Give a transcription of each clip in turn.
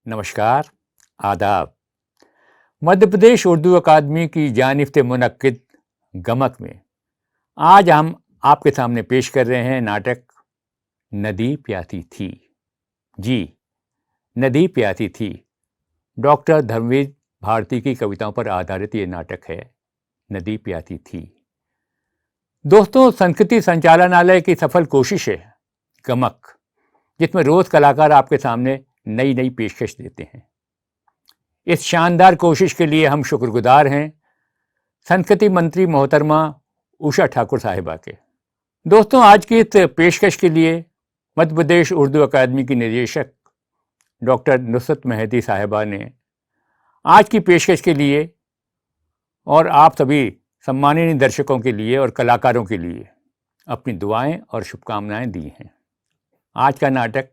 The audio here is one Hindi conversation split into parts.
नमस्कार, आदाब। मध्य प्रदेश उर्दू अकादमी की जानिब से मुनक्किद गमक में आज हम आपके सामने पेश कर रहे हैं नाटक नदी प्यासी थी। जी, नदी प्यासी थी। डॉक्टर धर्मवीर भारती की कविताओं पर आधारित ये नाटक है, नदी प्यासी थी। दोस्तों, संस्कृति संचालनालय की सफल कोशिश है गमक, जिसमें रोज कलाकार आपके सामने नई नई पेशकश देते हैं। इस शानदार कोशिश के लिए हम शुक्रगुजार हैं संस्कृति मंत्री मोहतरमा उषा ठाकुर साहिबा के। दोस्तों, आज की इस पेशकश के लिए मध्य प्रदेश उर्दू अकादमी की निदेशक डॉक्टर नुसरत मेहदी साहिबा ने आज की पेशकश के लिए और आप सभी सम्मानीय दर्शकों के लिए और कलाकारों के लिए अपनी दुआएं और शुभकामनाएं दी हैं। आज का नाटक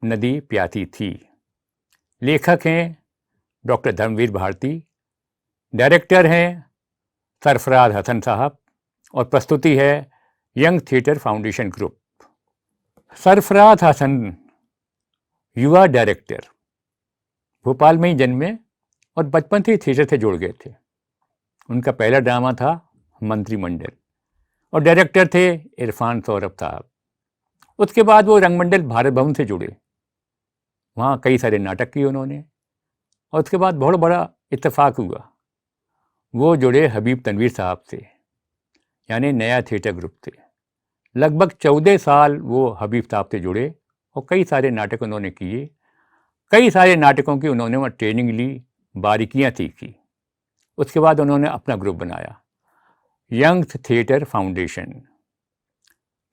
नदी प्यासी थी। लेखक हैं डॉक्टर धर्मवीर भारती, डायरेक्टर हैं सरफराज हसन साहब और प्रस्तुति है young theatre foundation group. Sarfaraz Hasan युवा डायरेक्टर, भोपाल में ही जन्मे और बचपन से ही थिएटर से जुड़ गए थे। उनका पहला ड्रामा था मंत्रिमंडल और डायरेक्टर थे इरफान सौरभ साहब। उसके बाद वो रंगमंडल भारत भवन से जुड़े, वहाँ कई सारे नाटक किए उन्होंने और उसके बाद बहुत बड़ा इत्तेफाक हुआ, वो जुड़े हबीब तनवीर साहब से, यानी नया थिएटर ग्रुप से। लगभग 14 साल वो हबीब साहब से जुड़े और कई सारे नाटक उन्होंने किए। कई सारे नाटकों की उन्होंने वहाँ ट्रेनिंग ली, बारीकियाँ सीखी। उसके बाद उन्होंने अपना ग्रुप बनाया, यंग थिएटर फाउंडेशन।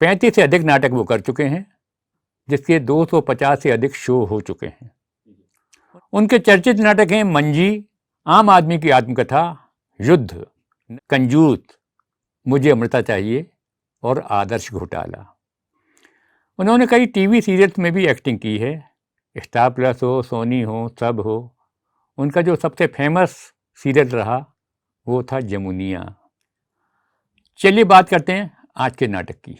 35 से अधिक नाटक वो कर चुके हैं, जिसके 250 से अधिक शो हो चुके हैं। उनके चर्चित नाटक हैं मंजी, आम आदमी की आत्मकथा, युद्ध, कंजूस, मुझे अमृता चाहिए और आदर्श घोटाला। उन्होंने कई टीवी सीरियल्स में भी एक्टिंग की है, स्टार प्लस हो, सोनी हो, सब हो। उनका जो सबसे फेमस सीरियल रहा वो था जमुनिया। चलिए बात करते हैं आज के नाटक की।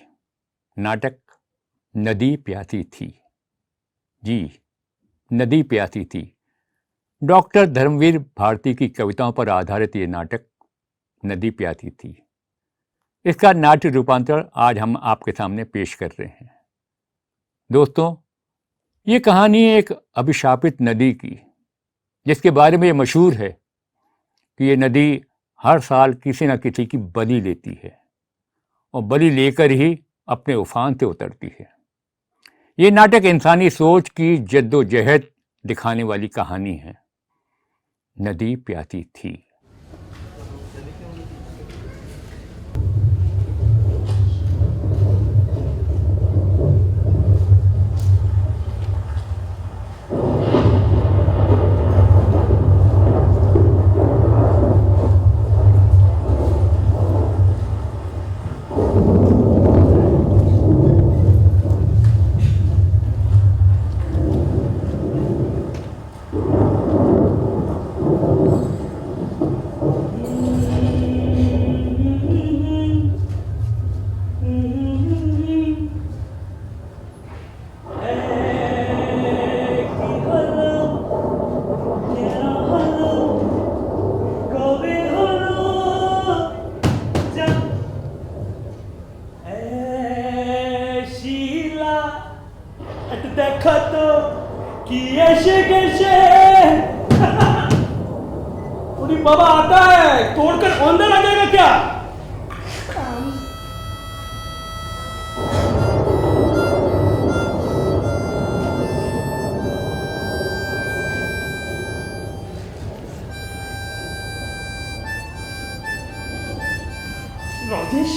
नाटक नदी प्यासी थी। जी, नदी प्यासी थी। डॉक्टर धर्मवीर भारती की कविताओं पर आधारित ये नाटक नदी प्यासी थी। इसका नाट्य रूपांतर आज हम आपके सामने पेश कर रहे हैं। दोस्तों, ये कहानी एक अभिशापित नदी की, जिसके बारे में ये मशहूर है कि ये नदी हर साल किसी न किसी की बलि लेती है और बलि लेकर ही अपने उफान से उतरती है। ये नाटक इंसानी सोच की जद्दोजहद दिखाने वाली कहानी है। नदी प्यासी थी। बाबा आता है, तोड़कर अंदर आ जाएगा क्या? राजेश,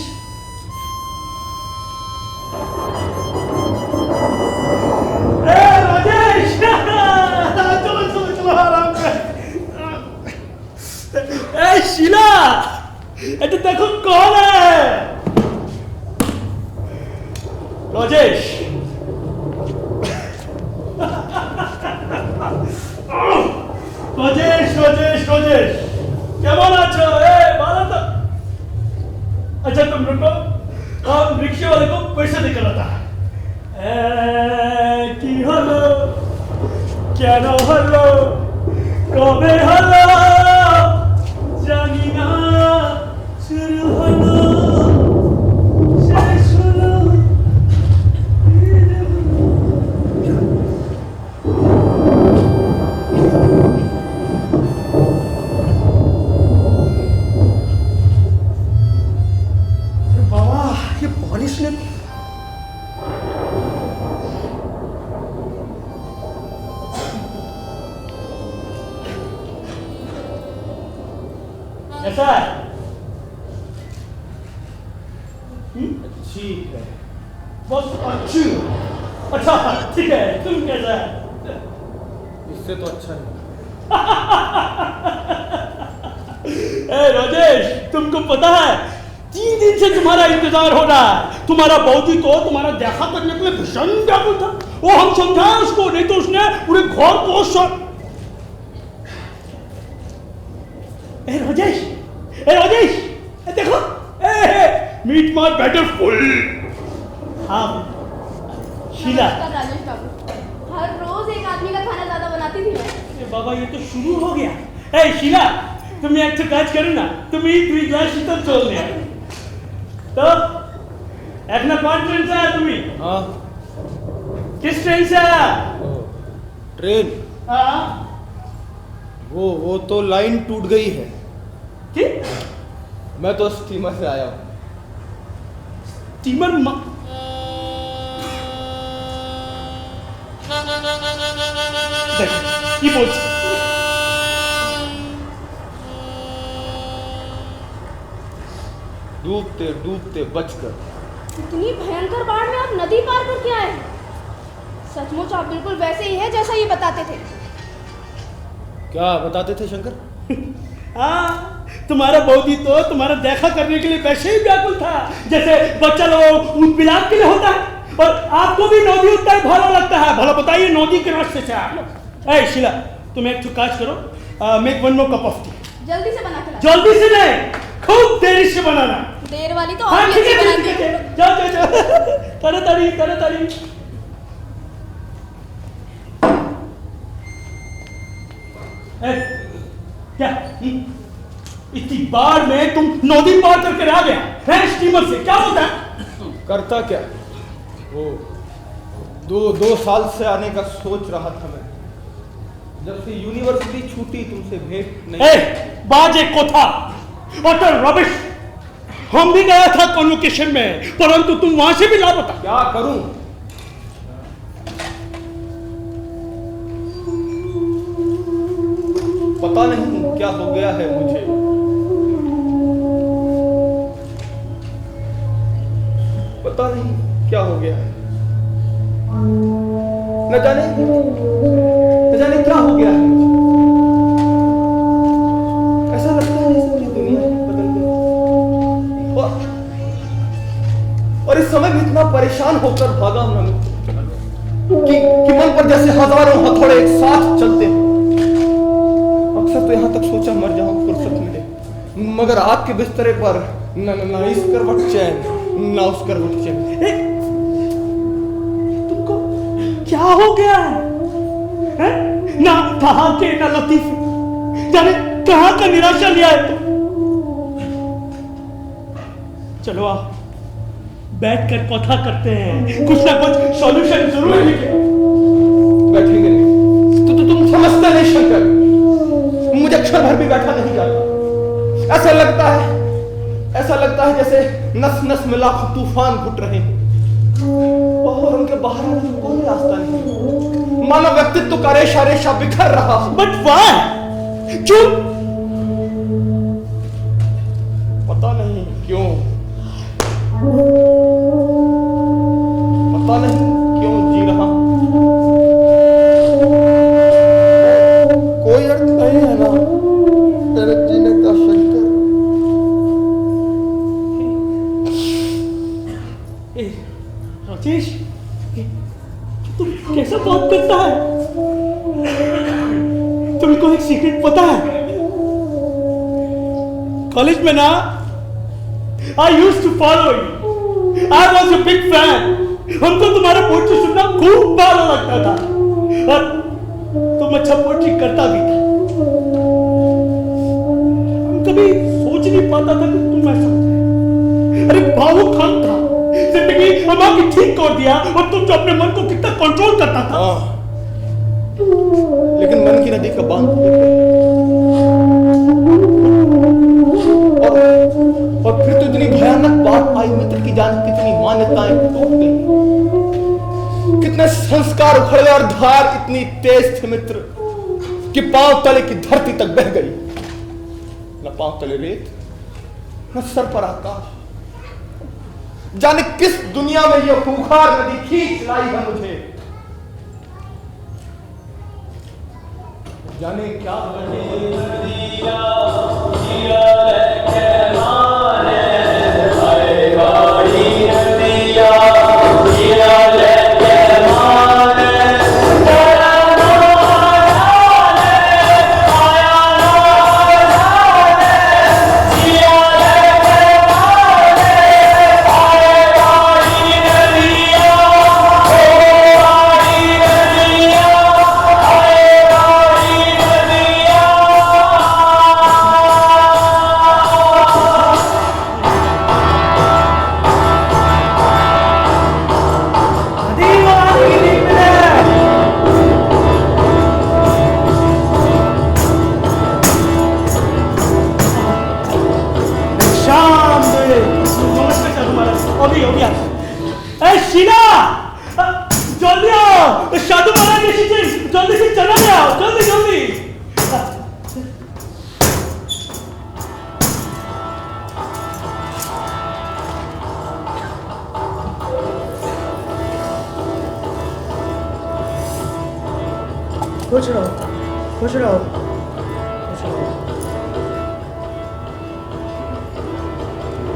राजेश, चलो चलो आराम कर। शीला, কেন হলো কবে হলো জানি না শুরু হলো শেষ হলো बाबा ये बारिश ने कैसा है ठीक है बस अच्छी अच्छा ठीक है तुम कैसा है इससे तो अच्छा है। ए राजेश तुमको पता है 3 दिन से तुम्हारा इंतजार हो रहा है तुम्हारा बहुत ही तो तुम्हारा देखा करने के लिए भीषण व्याकुल था वो हम समझाए उसको नहीं तो उसने पूरे घर को ए राजेश देखो मीट माय बैटर फुल हाँ शीला नमस्कार राजेश बाबू हर रोज एक आदमी का खाना ज्यादा बनाती थी मैं ए बाबा ये तो शुरू हो गया ए शीला तुम्ही एक काज करू ना तुम्ही 2 ग्लास शीतल चोलने तो एक ना कौन ट्रेन से आया तुम्ही हाँ किस ट्रेन से आया ट्रेन हाँ वो तो लाइन टूट गई है। कि मैं तो स्टीमर से आया हूँ। स्टीमर কি বলছে डूबते डूबते बचकर। इतनी भयंकर बाढ़ में आप नदी पार करके आए हैं। सचमुच आप बिल्कुल वैसे ही है जैसा ये बताते थे। क्या बताते थे शंकर? हाँ तुम्हारा बौदी तो तुम्हारा देखा करने के लिए वैसे ही व्याकुल था जैसे बच्चा लोग उन पिलाप के लिए होता है और आपको भी नदी उतना ही भाला लगता है भला बताइए नदी के रास्ते से आप लोग ए शीला तुम एक काज करो make one more cup of T जल्दी से बना के लाओ। जल्दी से नहीं खूब देरी से बनाना देर वाली तो हाँ और ठीक भी है अच्छी ठीक है बनाती हूँ। जाओ ताड़ी क्या इतनी बार में तुम नदी पार करके आ गया है स्टीमर से क्या होता है करता क्या? वो दो साल से आने का सोच रहा था मैं। जब से यूनिवर्सिटी छूटी तुमसे भेंट नहीं। बाज एक को था अटर रबिश हम भी गया था कॉन्वोकेशन में परंतु तुम वहां से भी लापता। क्या करूं? पता नहीं क्या हो गया है मुझे। पता नहीं क्या हो गया है। न जाने क्या हो गया है मुझे। ऐसा लगता है जैसे मेरी दुनिया ही बदल गई। और इस समय भी इतना परेशान होकर भागा हूं मैं कि मन पर जैसे हजारों हथौड़े एक साथ चलते हैं। अक्सर तो यहाँ तक सोचा मर जाऊं फुर्सत मिले मगर आपके बिस्तरे पर न इस करवट चैन न उस करवट चैन। तुमको क्या हो गया है? ना ठहाके ना लतीफे जाने कहां का निराशा लिया है तुम। चलो आप बैठकर कथा करते हैं कुछ ना कुछ सॉल्यूशन जरूर निकलेगा। बैठेंगे नहीं तो तुम समझते नहीं शंकर मुझे अक्षर भर भी बैठा नहीं जाता। ऐसा लगता है जैसे नस नस में लाखों तूफान घुट रहे हैं और उनके बाहर आने का कोई रास्ता नहीं। मानव व्यक्तित्व का रेशा रेशा बिखर रहा है। बट वाई क्यों? पता नहीं क्यों जी रहा हूं। कोई अर्थ नहीं है ना तेरे जीने का शंकर। राजेश तुम कैसा बात करता है? तुमको एक सीक्रेट पता है कॉलेज में ना I used to follow you I was a big fan हमको तुम्हारे पोएट्री सुनना खूब भालो लगता था और अच्छा पोएट्री करता भी था। कभी सोच नहीं पाता था कि तुम ऐसा हो। अरे भावुक खान था, जिंदगी अम्मा की ठीक कर दिया, और तुम जो अपने मन को कितना कंट्रोल करता था। लेकिन मन की नदी का बांध टूट गई। और फिर तो इतनी भयानक बात आई, मित्र की जान कितनी मान्यताएं टूट गई, कितने संस्कार उखड़ गए, और धार इतनी तेज थी मित्र कि पांव तले की धरती तक बह गई। न पांव तले रेत, न सर पर आकाश। जाने किस दुनिया में यह खूंखार नदी खींच लाई है मुझे। जाने क्या खुश रहो, खुश रहो, खुश रहो।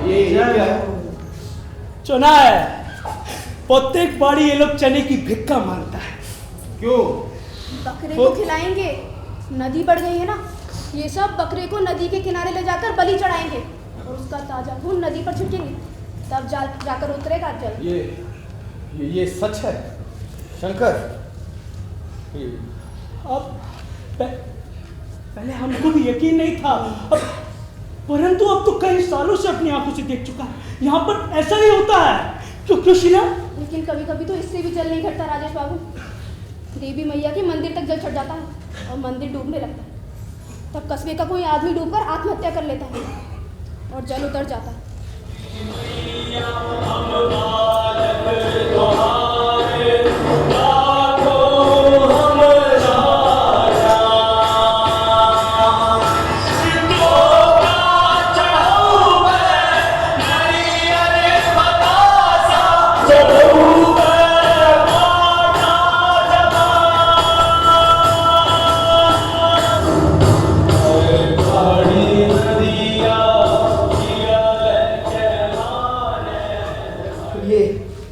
ये क्या है? चना है। प्रत्येक बाड़ी ये लोग चने की भिक्का मांगता है। क्यों? बकरे को खिलाएंगे, नदी बढ़ गई है ना, ये सब बकरे को नदी के किनारे ले जाकर बलि चढ़ाएंगे और उसका ताजा खून नदी पर छिड़केंगे, तब जाकर उतरेगा जल। ये सच है शंकर? अब पहले हमको भी यकीन नहीं था, परंतु अब तो कई सालों से अपनी आंखों से देख चुका है। यहाँ पर ऐसा ही होता है। क्यों शीला? लेकिन कभी कभी तो इससे भी जल नहीं घटता राजेश बाबू। देवी मैया के मंदिर तक जल चढ़ जाता है और मंदिर डूबने लगता है। तब कस्बे का कोई आदमी डूबकर आत्महत्या कर लेता है और जल उतर जाता है।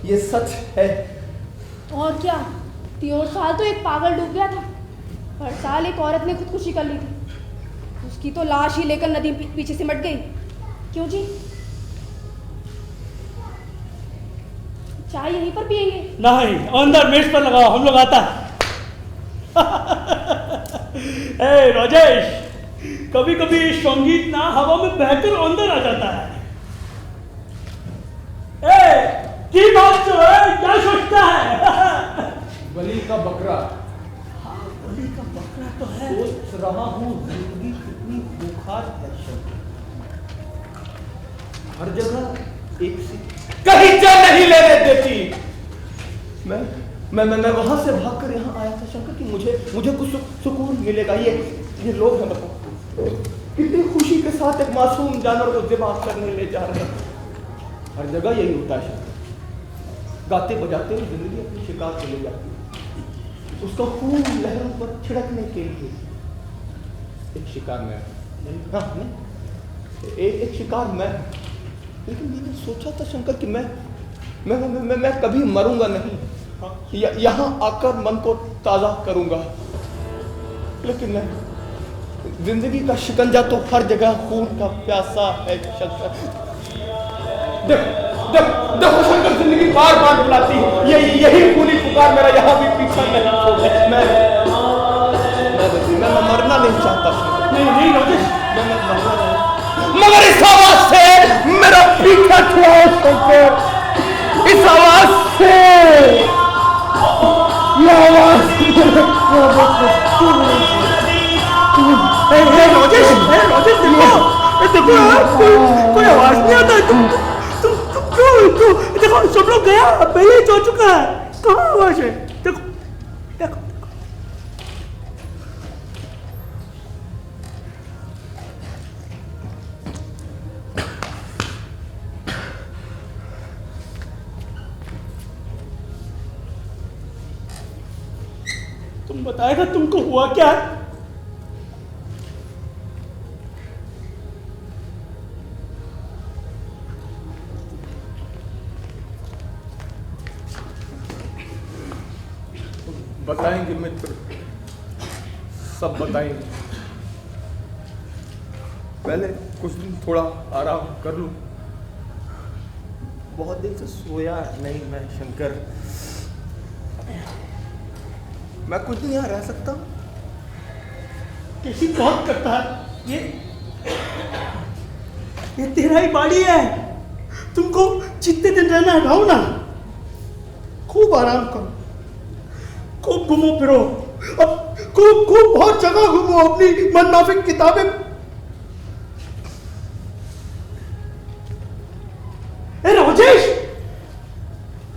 ये सच है। और क्या, 3 साल तो एक पागल डूब गया था। हर साल एक औरत ने खुदकुशी कर ली थी, उसकी तो लाश ही लेकर नदी पीछे सिमट गई। क्यों जी? चाय यहीं पर पियेंगे? नहीं, अंदर मेज पर लगाओ, हम लोग आता है। ए राजेश, कभी कभी संगीत ना हवा में बहकर अंदर आ जाता है। की बात जो है, क्या सोचता है? बलि का बकरा। हाँ, बलि का बकरा तो है। सोच रहा हूँ जिंदगी कितनी खूंखार है शंकर। हर जगह एक सी कहीं जा नहीं लेने देती। मैं वहां से भागकर यहाँ आया था शंकर कि मुझे कुछ सुकून मिलेगा। ये लोग हैं, बताओ कितनी खुशी के साथ एक मासूम जानवर को ज़िबा करने ले जा रहे हैं। हर जगह यही होता है शंकर। गाते बजाते हुए जिंदगी अपनी शिकार को ले जाती है, उसका खून लहरों पर छिड़कने के लिए। एक शिकार मैं, हाँ एक शिकार मैं। लेकिन मैंने सोचा था शंकर कि मैं कभी मरूंगा नहीं, यहाँ आकर मन को ताजा करूंगा। लेकिन नहीं, जिंदगी का शिकंजा तो हर जगह खून का प्यासा है शंकर। देखो शंकर, जिंदगी बार बार बुलाती है। यही खूनी पुकार मेरा यहाँ भी पीछा नहीं छोड़े। पीछा छुड़ाओ शंकर, इस आवाज से, ये आवाज राजेश देखो कोई आवाज नहीं आता है। तुम क्यों देखो सब लोग गया, पहले ही हो चुका है, कहाँ आवाज है? देखो देखो तुम बताएगा तुमको हुआ क्या? बताएंगे मित्र, सब बताएंगे। पहले कुछ दिन थोड़ा आराम कर लूं। बहुत दिन से सोया नहीं मैं शंकर। मैं कुछ दिन यहाँ रह सकता हूँ? कैसी बहुत करता है ये तेरा ही बाड़ी है। तुमको जितने दिन रहना है रहो ना, खूब आराम करो, खूब घूमो फिरो, अब खूब बहुत जगह घूमो, अपनी मनमाफिक किताबें। ए राजेश,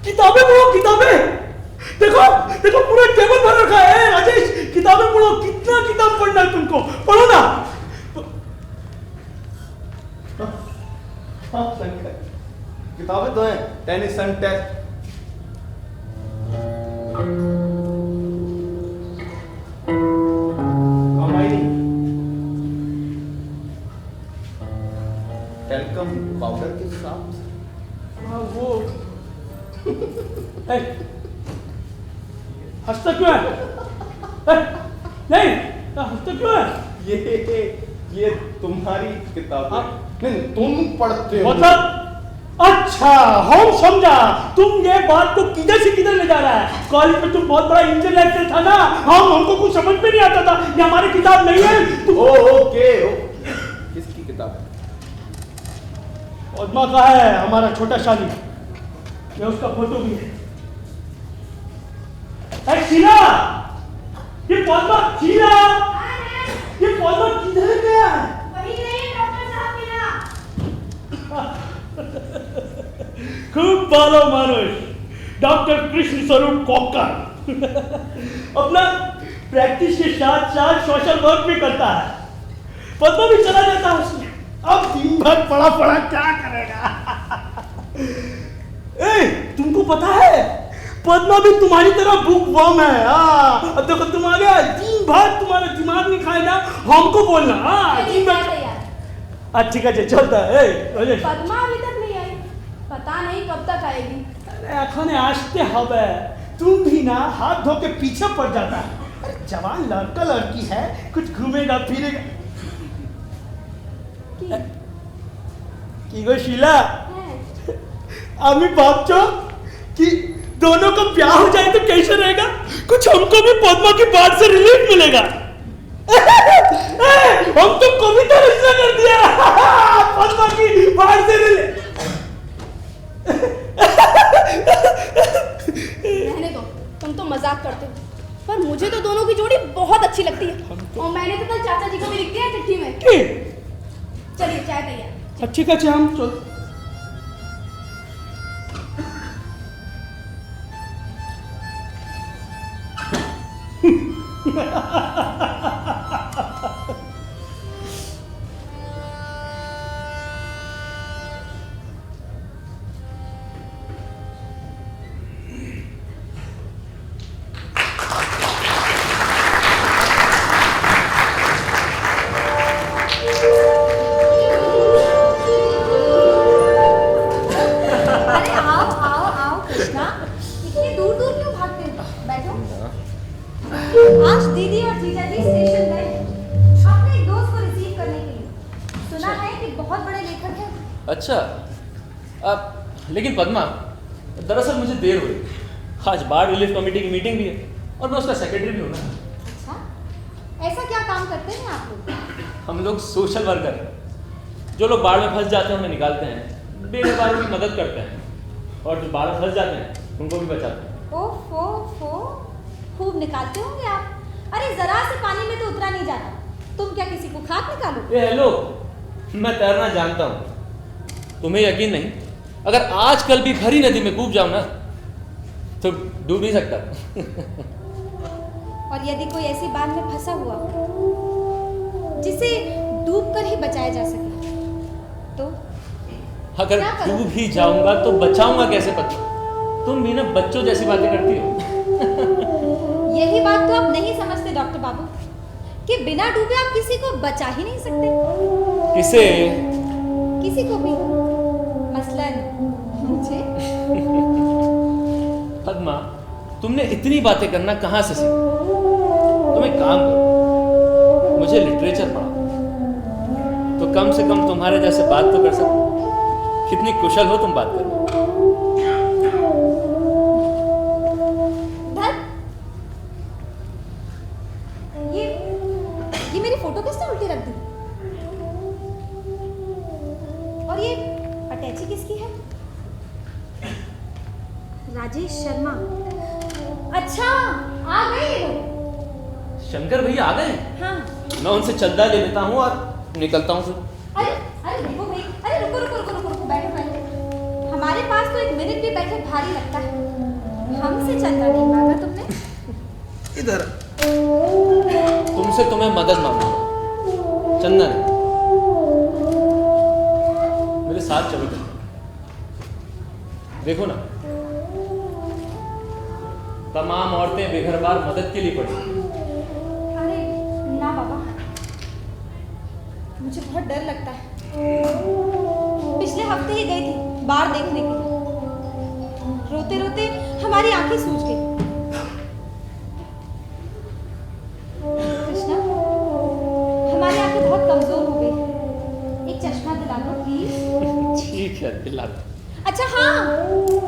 किताबें पढ़ो, किताबें। देखो पूरा टेबल भर रखा है। राजेश किताबें पढ़ो, कितना किताब पढ़ना है तुमको, पढ़ो ना। हाँ शंकर, किताबें तो हैं, टेनिसन टेस्ट, टेलकम पाउडर के साथ। वो हंसता क्यों है? नहीं हंसता क्यों है? ये तुम्हारी किताब है। नहीं तुम पढ़ते हो मतलब अच्छा हम समझा, तुम ये बात को किधर से किधर ले जा रहा है। कॉलेज में तुम बहुत बड़ा इंटेलेक्चुअल था ना, हमको कुछ समझ में नहीं आता था। ये हमारी किताब नहीं है। ओके किसकी किताब है? पद्मा का है, हमारा छोटा शादी, ये उसका फोटो भी है। शीला, ये पद्मा, शीला, ये पद्मा किधर गया? वही नहीं डॉक्टर साहब बिना। खूब बालो मानुष, डॉक्टर कृष्ण स्वरूप कोकर अपना प्रैक्टिस के साथ साथ सोशल वर्क भी करता है। पद्मा भी चला जाता है उसमें। अब दिन भर पड़ा क्या करेगा? तुमको पता है पद्मा भी तुम्हारी तरह बुक वर्म है। अब देखो तुम आ गया, दिन भर तुम्हारा दिमाग नहीं खाएगा, हमको बोलना। दिन भर ठीक है चलता है। पद्मा अभी तक नहीं आई, पता नहीं कब तक आएगी। अरे एखने आसते हवे, तुम भी ना हाथ धो के पीछे पड़ जाता है। अरे जवान लड़का लड़की है, कुछ घूमेगा फिरेगा। की गो शीला, আমি ভাবছো कि दोनों का ब्याह हो जाए तो कैसे रहेगा? कुछ हमको भी पद्मा की बात से रिलीफ मिलेगा। हम तो कविता रचना कर दिया पद्मा की बात से रिलीफ। रहने दो, तुम तो मजाक करते हो, पर मुझे तो दोनों की जोड़ी बहुत अच्छी लगती है। और मैंने तो कल चाचा जी को भी लिख दिया चिट्ठी में। चलिए चाय तैयार। ठीक है हम चल। आज दीदी और जीजा जी स्टेशन गए अपने एक दोस्त को रिसीव करने के लिए। सुना है कि बहुत बड़े लेखक हैं। अच्छा लेकिन पद्मा, दरअसल मुझे देर हो रही। आज बाढ़ रिलीफ कमेटी की मीटिंग भी है और मैं उसका सेक्रेटरी भी हूँ ना। अच्छा, ऐसा क्या काम करते हैं आप लोग? हम लोग सोशल वर्कर हैं। जो लोग बाढ़ में फंस जाते हैं उन्हें निकालते हैं, बेघरवालों की मदद करते हैं और जो बाहर फंस जाते हैं उनको भी बचाते हैं। ओफो, खूब निकालते होंगे आप। अरे जरा से पानी में तो उतरा नहीं जाता, तुम क्या किसी को खाक निकालो? ये हेलो, मैं तैरना जानता हूँ, तुम्हें यकीन नहीं? अगर आज कल भी भरी नदी में कूद जाऊं ना तो डूब नहीं सकता। और यदि कोई ऐसी बांध में फंसा हुआ जिसे डूबकर ही बचाया जा सके तो? अगर क्या करूं? डूब ही जाऊंगा तो बचाऊंगा कैसे पता? तुम भी ना बच्चों जैसी बातें करती हो। यही बात तो आप नहीं समझते डॉक्टर बाबू, कि बिना डूबे आप किसी को बचा ही नहीं सकते। किसे? किसी को भी, मसलन मुझे। पद्मा, तुमने इतनी बातें करना कहाँ से सीखा? तुम एक काम करो, मुझे लिटरेचर पढ़ा तो कम से कम तुम्हारे जैसे बात तो कर सको। कितनी कुशल हो तुम बात करने। ये मेरी फोटो किसने उल्टी रख दी? और ये अटैची किसकी है? राजेश शर्मा। अच्छा, आ गए ये लोग। शंकर भैया आ गए? हाँ। मैं उनसे चंदा ले लेता हूँ और निकलता हूँ। अरे देखो भाई, अरे रुको रुको रुको रुको रुको, बैठो बैठो। हमारे पास तो एक मिनट भी बैठे भारी लगता है। हमसे चंदा नहीं मांगा तुमने? इधर तुमसे तुम्हें मदद मांगूंगा, चंदा नहीं। मेरे साथ चलो तुम, देखो ना तमाम औरतें बेघरबार मदद के लिए पड़ी। अरे ना बाबा, मुझे बहुत डर लगता है। पिछले हफ्ते ही गई थी बाढ़ देखने के लिए, रोते रोते हमारी आंखें सूज गई। कृष्णा, हमारी आंखें बहुत कमजोर हो गई, एक चश्मा दिला दो प्लीज। ठीक है, दिला दो। अच्छा हाँ,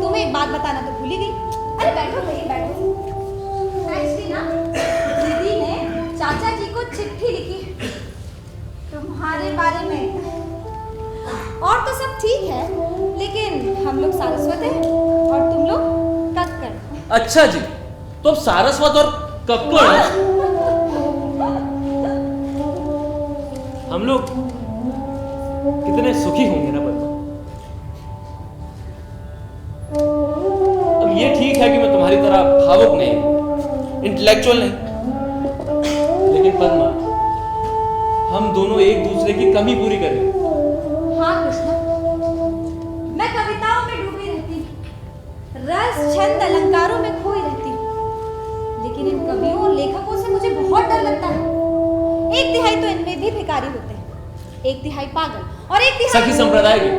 तुम्हें एक बात बताना तो भूल ही गई। अरे बैठो भाई बैठो। एक्चुअली ना दीदी ने चाचा जी को चिट्ठी लिखी तुम्हारे बारे में। और तो सब ठीक है, लेकिन हम लोग सारस्वत हैं और तुम लोग कक्कड़। अच्छा जी, तो अब सारस्वत और कक्कड़ हम लोग कितने सुखी होंगे ना पद्मा। अब ये ठीक है कि मैं तुम्हारी तरह भावुक नहीं, इंटेलेक्चुअल नहीं, लेकिन पद्मा हम दोनों एक दूसरे की कमी पूरी करें। हाँ कृष्णा, मैं कविताओं में डूबी रहती हूँ, रस छंद अलंकारों में खोई रहती हूँ, लेकिन इन कवियों और लेखकों से मुझे बहुत डर लगता है। 1/3 तो इनमें भी भिखारी होते हैं, 1/3 पागल और 1/3 सखी संप्रदाय के।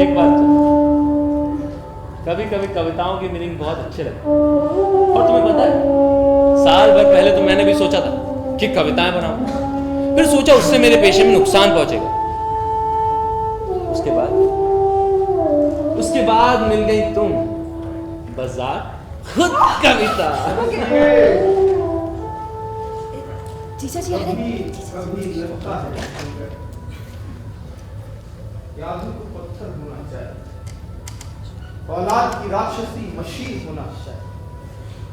एक बात तो, कभी कभी कविताओं की मीनिंग बहुत अच्छे लगते हैं। और तुम्हें पता है, साल भर पहले तो मैंने भी सोचा था कि कविताएं बनाऊं, फिर सोचा उससे मेरे पेशे में नुकसान पहुंचेगा। उसके बाद मिल गई तुम, बाजार खुद कविता। जीजा जी आ रहे हैं। कभी लगता है कि आदमी को पत्थर होना चाहिए, औलाद की राक्षसी मशीन होना चाहिए,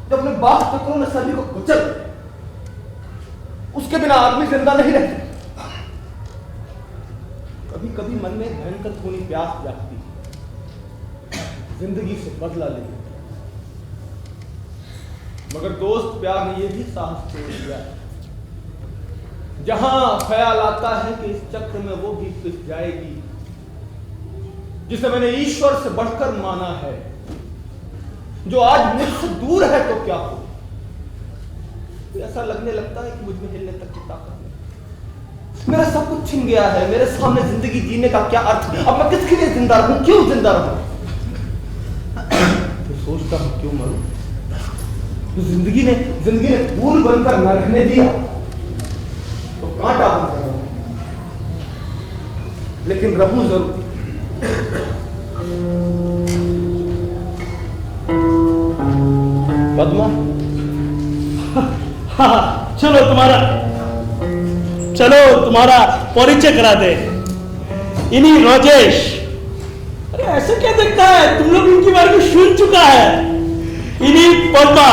जब अपने बाप पुत्रों ने सभी को कुचल दिया, उसके बिना आदमी जिंदा नहीं रहता। कभी कभी मन में भयंकर खूनी प्यास जागती है, जिंदगी से बदला लेती, मगर दोस्त प्यार ने यह भी साहस छोड़ दिया, जहां ख्याल आता है कि इस चक्र में वो भी पिस जाएगी जिसे मैंने ईश्वर से बढ़कर माना है, जो आज मुझसे दूर है तो क्या हो। तो ऐसा लगने लगता है कि मुझ में हिलने तक की ताकत नहीं, मेरा सब कुछ छिन गया है, मेरे सामने जिंदगी जीने का क्या अर्थ, अब मैं किसके लिए जिंदा रहूं, क्यों जिंदा रहूं। तो सोचता हूं क्यों मरूं, तो जिंदगी ने फूल बनकर न रहने दिया तो कांटा बनकर रहूं, लेकिन रहूं जरूर। पद्मा, हाँ चलो तुम्हारा चलो तुम्हारा परिचय करा दे। इन्हीं राजेश। अरे ऐसा क्या देखता है, तुम लोग इनके बारे में सुन चुका है। इन्हीं पद्मा,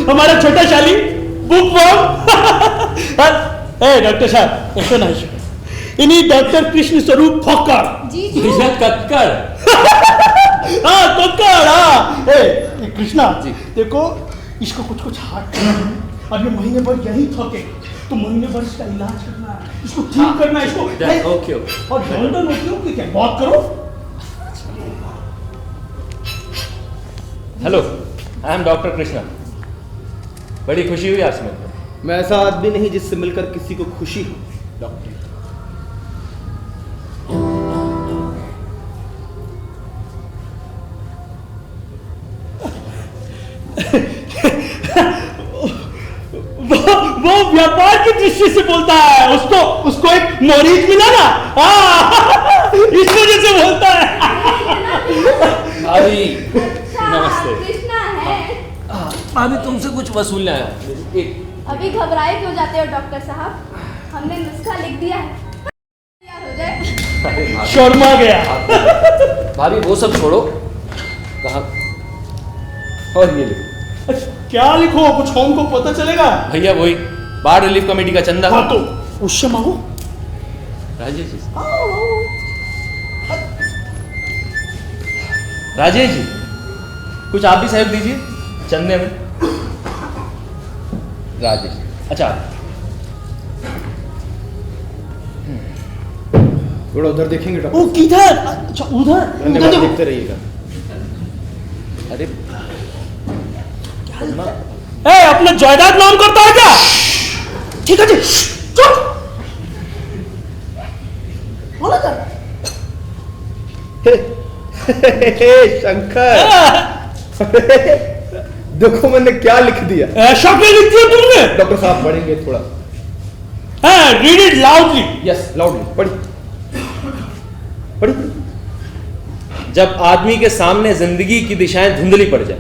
हमारा छोटा शाली बुक डॉक्टर साहब ऐसा ना, इन्हीं डॉक्टर कृष्ण स्वरूप फक्कर। जीजू कक्कड़। हाँ कक्कड़। हाँ कृष्णा जी, देखो इसको कुछ हार्ट अब ये महीने भर यही थके, तो महीने भर इसका इलाज करना है, इसको ठीक करना है, इसको ओके और लंदन होती क्या बात करो। Hello, I am doctor Krishna. बड़ी खुशी हुई आपसे मिलकर। मैं ऐसा आदमी नहीं जिससे मिलकर किसी को खुशी हो डॉक्टर। वो व्यापार की दृष्टि से बोलता है, उसको एक मरीज मिला ना, इस वजह से बोलता है। अभी अच्छा, नमस्ते। कृष्णा है। अभी तुमसे कुछ वसूलने आया हूं। एक अभी घबराए क्यों जाते हो डॉक्टर साहब, हमने नुस्खा लिख दिया है, तैयार हो जाए। शर्मा गया। भाभी वो सब छोड़ो, कहा और ये लिखो। क्या लिखो, कुछ हमको पता चलेगा। भैया वही बाढ़ रिलीफ कमेटी का चंदा। हाँ तो उससे मांगो। राजेश जी, राजेश जी कुछ आप भी सहयोग दीजिए चंदे में। राजेश, अच्छा थोड़ा उधर देखेंगे डॉक्टर। ओ किधर? अच्छा उधर धन्यवाद, देखते रहिएगा। अरे अपना जायदाद नाम करता है क्या? ठीक है जी, चुप। बोला था शंकर, देखो मैंने क्या लिख दिया। शक्ल लिख दिया तुमने? डॉक्टर साहब पढ़ेंगे थोड़ा। Read it loudly. Yes loudly पढ़ी। जब आदमी के सामने जिंदगी की दिशाएं धुंधली पड़ जाए,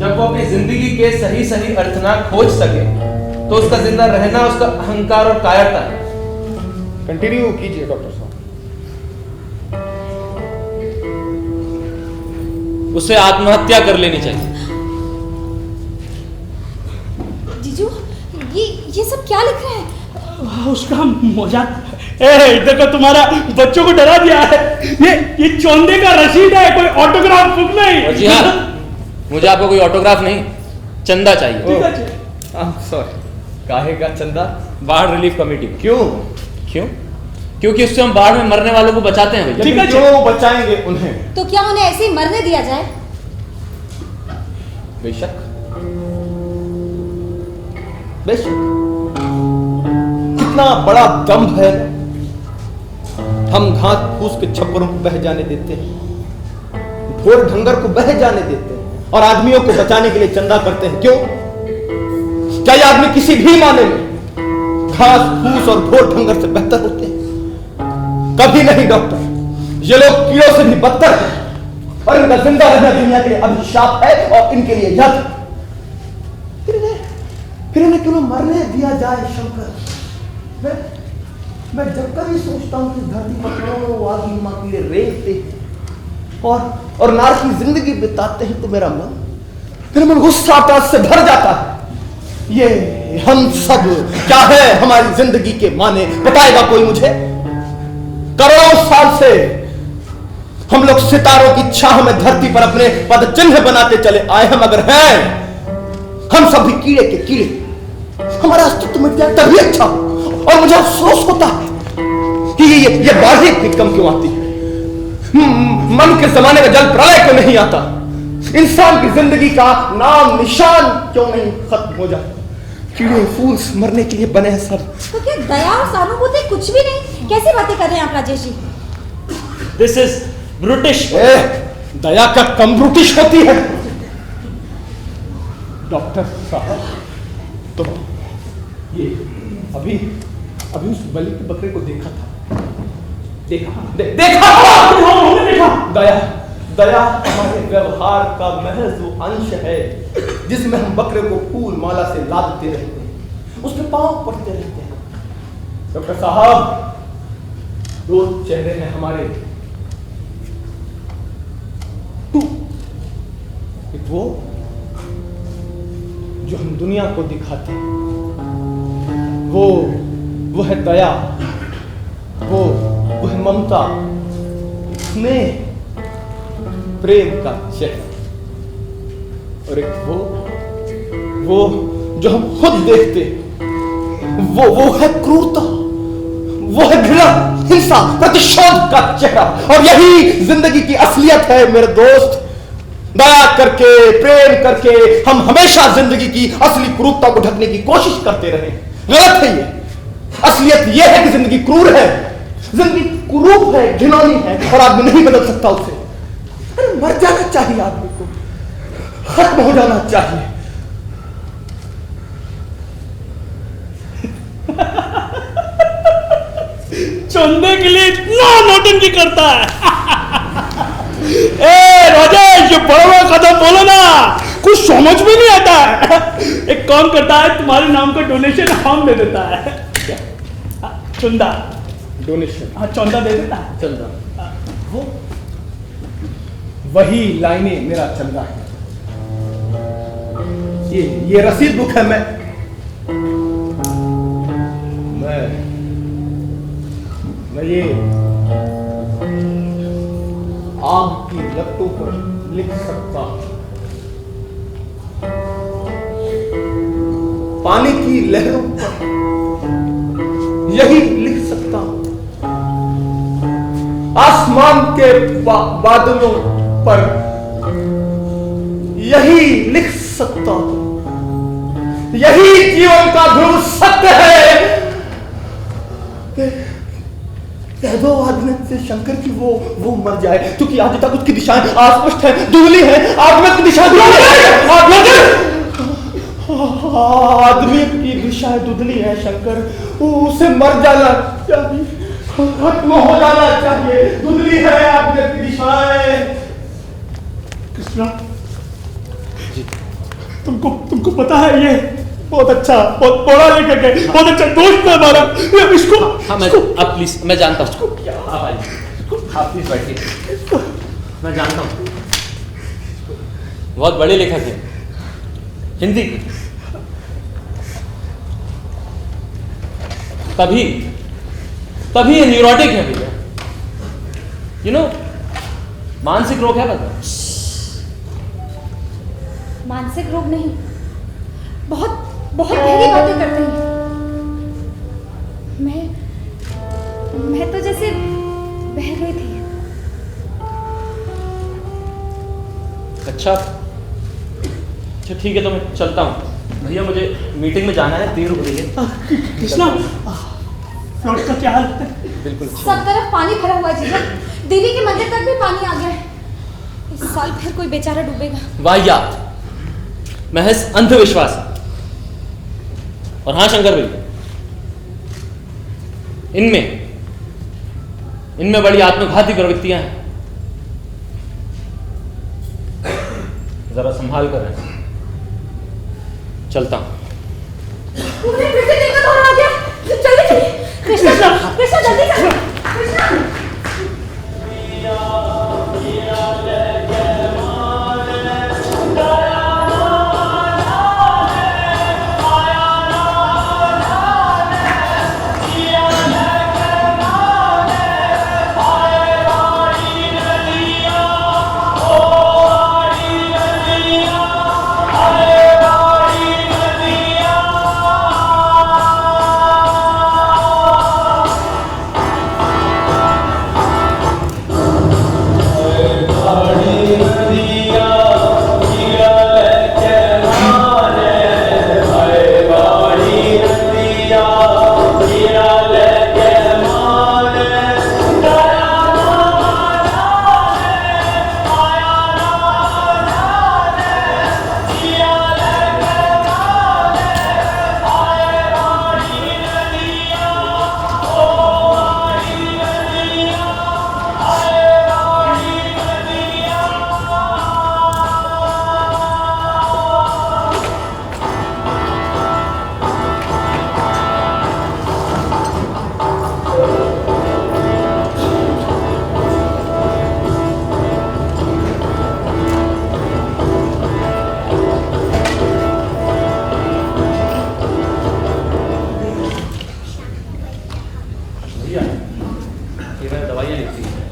जब वो अपनी जिंदगी के सही सही अर्थ ना खोज सके, तो उसका जिंदा रहना उसका अहंकार और कायरता है। कंटिन्यू कीजिए डॉक्टर साहब। उसे आत्महत्या कर लेनी चाहिए। जीजू ये सब क्या लिख रहे हैं? उसका मजाक। देखो तुम्हारा बच्चों को डरा दिया है। ये चौंदे का रसीद है, कोई ऑटोग्राफ बुक नहीं। जी हाँ, मुझे आपको कोई ऑटोग्राफ नहीं, चंदा चाहिए। ठीक है। सॉरी, काहे का चंदा? बाढ़ रिलीफ कमेटी। क्यों? क्यों? क्योंकि उससे हम बाढ़ में मरने वालों को बचाते हैं भैया। ठीक है, क्यों बचाएंगे उन्हें? तो क्या उन्हें ऐसे ही मरने दिया जाए? बेशक बेशक, कितना बड़ा दम्भ है। हम घास फूस के छप्परों को बह जाने देते हैं, ढोर ढंगर को बह जाने देते हैं, और आदमियों को बचाने के लिए चंदा करते हैं। क्यों? क्या ये आदमी किसी भी माने में घास फूस और ढोर ढंगर से बेहतर होते हैं? कभी नहीं डॉक्टर, ये लोग कीड़ों से भी बदतर हैं, और इनका जिंदा रहना दुनिया के लिए अभिशाप है और इनके लिए यज्ञ। फिर इन्हें क्यों मरने दिया जाए शंकर? मैं जब कभी सोचता हूँ कि धरती पर करोड़ों आदमी माँ कीड़े रेंगते हैं और नार की जिंदगी बिताते हैं, तो मेरा मन गुस्सा से भर जाता है। ये हम सब क्या है हमारी जिंदगी के माने, बताएगा कोई मुझे? करोड़ों साल से हम लोग सितारों की छाह में धरती पर अपने पद चिन्ह बनाते चले आए हैं, मगर हैं हम सभी कीड़े के कीड़े। हमारा अस्तित्व मिट जाए तभी अच्छा, और मुझे अफसोस होता है कि ये बाढ़ इतनी कम क्यों आती है। मन के जमाने में जल प्रलय क्यों नहीं आता? इंसान की जिंदगी का नाम निशान क्यों नहीं खत्म हो जाता? कीड़े फूल मरने के लिए बने हैं सब। तो क्या दया और सहानुभूति कुछ भी नहीं? कैसी बातें कर रहे हैं आप Rajesh ji? This is British. दया का कम ब्रिटिश होती है डॉक्टर साहब। तो ये अभी उस बलि के बकरे को देखा था। देखा हमने देखा। दया हमारे व्यवहार का महज वो अंश है जिसमें हम बकरे को फूल माला से लादते रहते हैं, उसके पांव पड़ते रहते हैं। डॉक्टर साहब, दो चेहरे हैं हमारे, एक वो जो हम दुनिया को दिखाते हैं, वो है दया, वो है ममता, स्नेह, प्रेम का चेहरा। और एक वो जो हम खुद देखते, वो है क्रूरता, वो है घृणा, हिंसा, प्रतिशोध का चेहरा। और यही जिंदगी की असलियत है मेरे दोस्त। दया करके, प्रेम करके हम हमेशा जिंदगी की असली क्रूरता को ढकने की कोशिश करते रहे। गलत है ये। असलियत ये है कि जिंदगी क्रूर है, जिंदगी कुरूप है, घिनौनी है, और आदमी नहीं बदल सकता उसे। अरे मर जाना चाहिए आदमी को, खत्म हो जाना चाहिए। चंदे के लिए इतना नौटंकी करता है। ए राजेश, ये बड़ा कदम बोलो ना, कुछ समझ में नहीं आता है। एक काम करता है, तुम्हारे नाम का डोनेशन हम दे देता है। चंदा डोनेशन? हाँ, चंदा दे देता है। चंदा, वो वही लाइनें मेरा चंदा है। ये रसीद बुक है। मैं ये आग की लपटों पर लिख सकता हूं, पानी की लहरों पर यही लिख सकता हूं, आसमान के बादलों पर यही लिख सकता हूं। यही जीवन का ध्रुव सत्य है। कह दो आदमी से शंकर की वो मर जाए, क्योंकि आज तक उसकी दिशाएं अस्पष्ट है, धुंधली है। आदमी की दिशा आदमी की दिशाएं धुंधली है शंकर, उसे मर जाना चाहिए, खत्म हो जाना चाहिए। धुंधली है आदमी की दिशाएं। कृष्णा जी, तुमको पता है, ये बहुत अच्छा, बहुत बड़ा लेखक है, बहुत अच्छा दोस्त है हमारा। इसको हाँ, अब प्लीज, मैं जानता हूँ क्या। हाँ भाई, आप प्लीज बैठिए। मैं जानता हूँ बहुत बड़े लेखक हैं हिंदी के। तभी ये न्यूरोटिक है भैया। यू नो, मानसिक रोग है बता। मानसिक रोग नहीं, बहुत गहरी बातें करते हैं। मैं तो जैसे बह गई थी। अच्छा ठीक है, तो मैं चलता हूँ भैया, मुझे मीटिंग में जाना है, देर हो रही है। कृष्णा, फ्लोट का क्या हाल है? बिल्कुल सब तरफ पानी भरा हुआ है जीजा, देवी के मंदिर तक भी पानी आ गया है। इस साल फिर कोई बेचारा डूबेगा। वाहियात, महज अंधविश्वास। और हाँ शंकर भाई, इनमें बड़ी आत्मघाती प्रवृत्तियां हैं, जरा संभाल कर रहें। चलता हूं। कृष्णा जल्दी चलो। कृष्णा भैया ये मैंने दवाइयाँ लिखी हैं,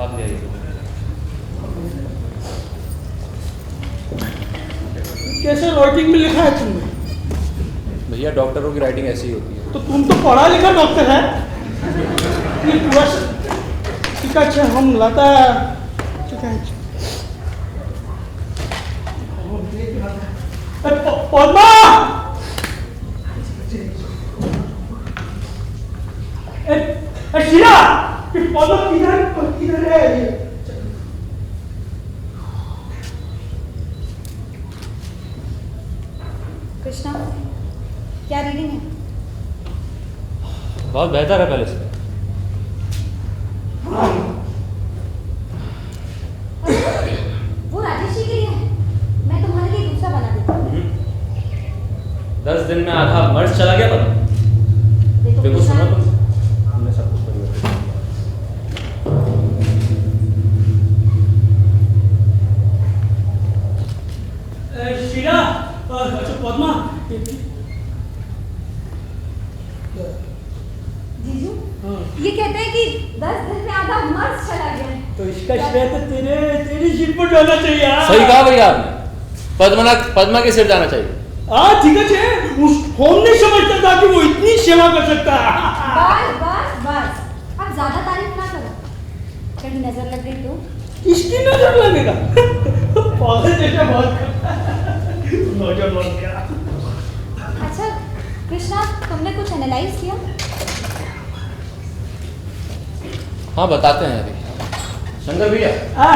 आप ले आइए। कैसे राइटिंग में लिखा है तुमने? भैया डॉक्टरों की राइटिंग ऐसी ही होती है। तो तुम तो पढ़ा लिखा डॉक्टर है। ये पूरा ठीक है, अच्छा हम लाता ठीक है। पद्मा, शीला, पद्मा किधर है ये? कृष्णा, क्या रीडिंग है? बहुत बेहतर है पहले से। वो राजेश जी के लिए है, मैं तुम्हारे लिए दूसरा बना देती हूँ। 10 दिन में आधा मर्ज चला गया पता। देखो सुनो तुम, हमने सब कुछ परिवर्तित किया। शीला, अच्छा पद्मा, जीजू, ये कहते हैं कि 10 दिन में आधा मर्ज चला गया है। तो इसका श्रेय तो तेरी सिर पर जाना चाहिए। सही कहा भैया आपने, पद्मा के सिर जाना चाहिए। ठीक है, हम नहीं समझता था कि वो इतनी सेवा कर सकता है। बस अब ज्यादा तारीफ ना करो, कहीं नजर लग गई तो? इसकी नजर लगेगा। पागल जैसा बहुत नजर लग गया। अच्छा कृष्णा, तुमने कुछ एनालाइज किया? हाँ बताते हैं अभी। शंकर भैया, हाँ,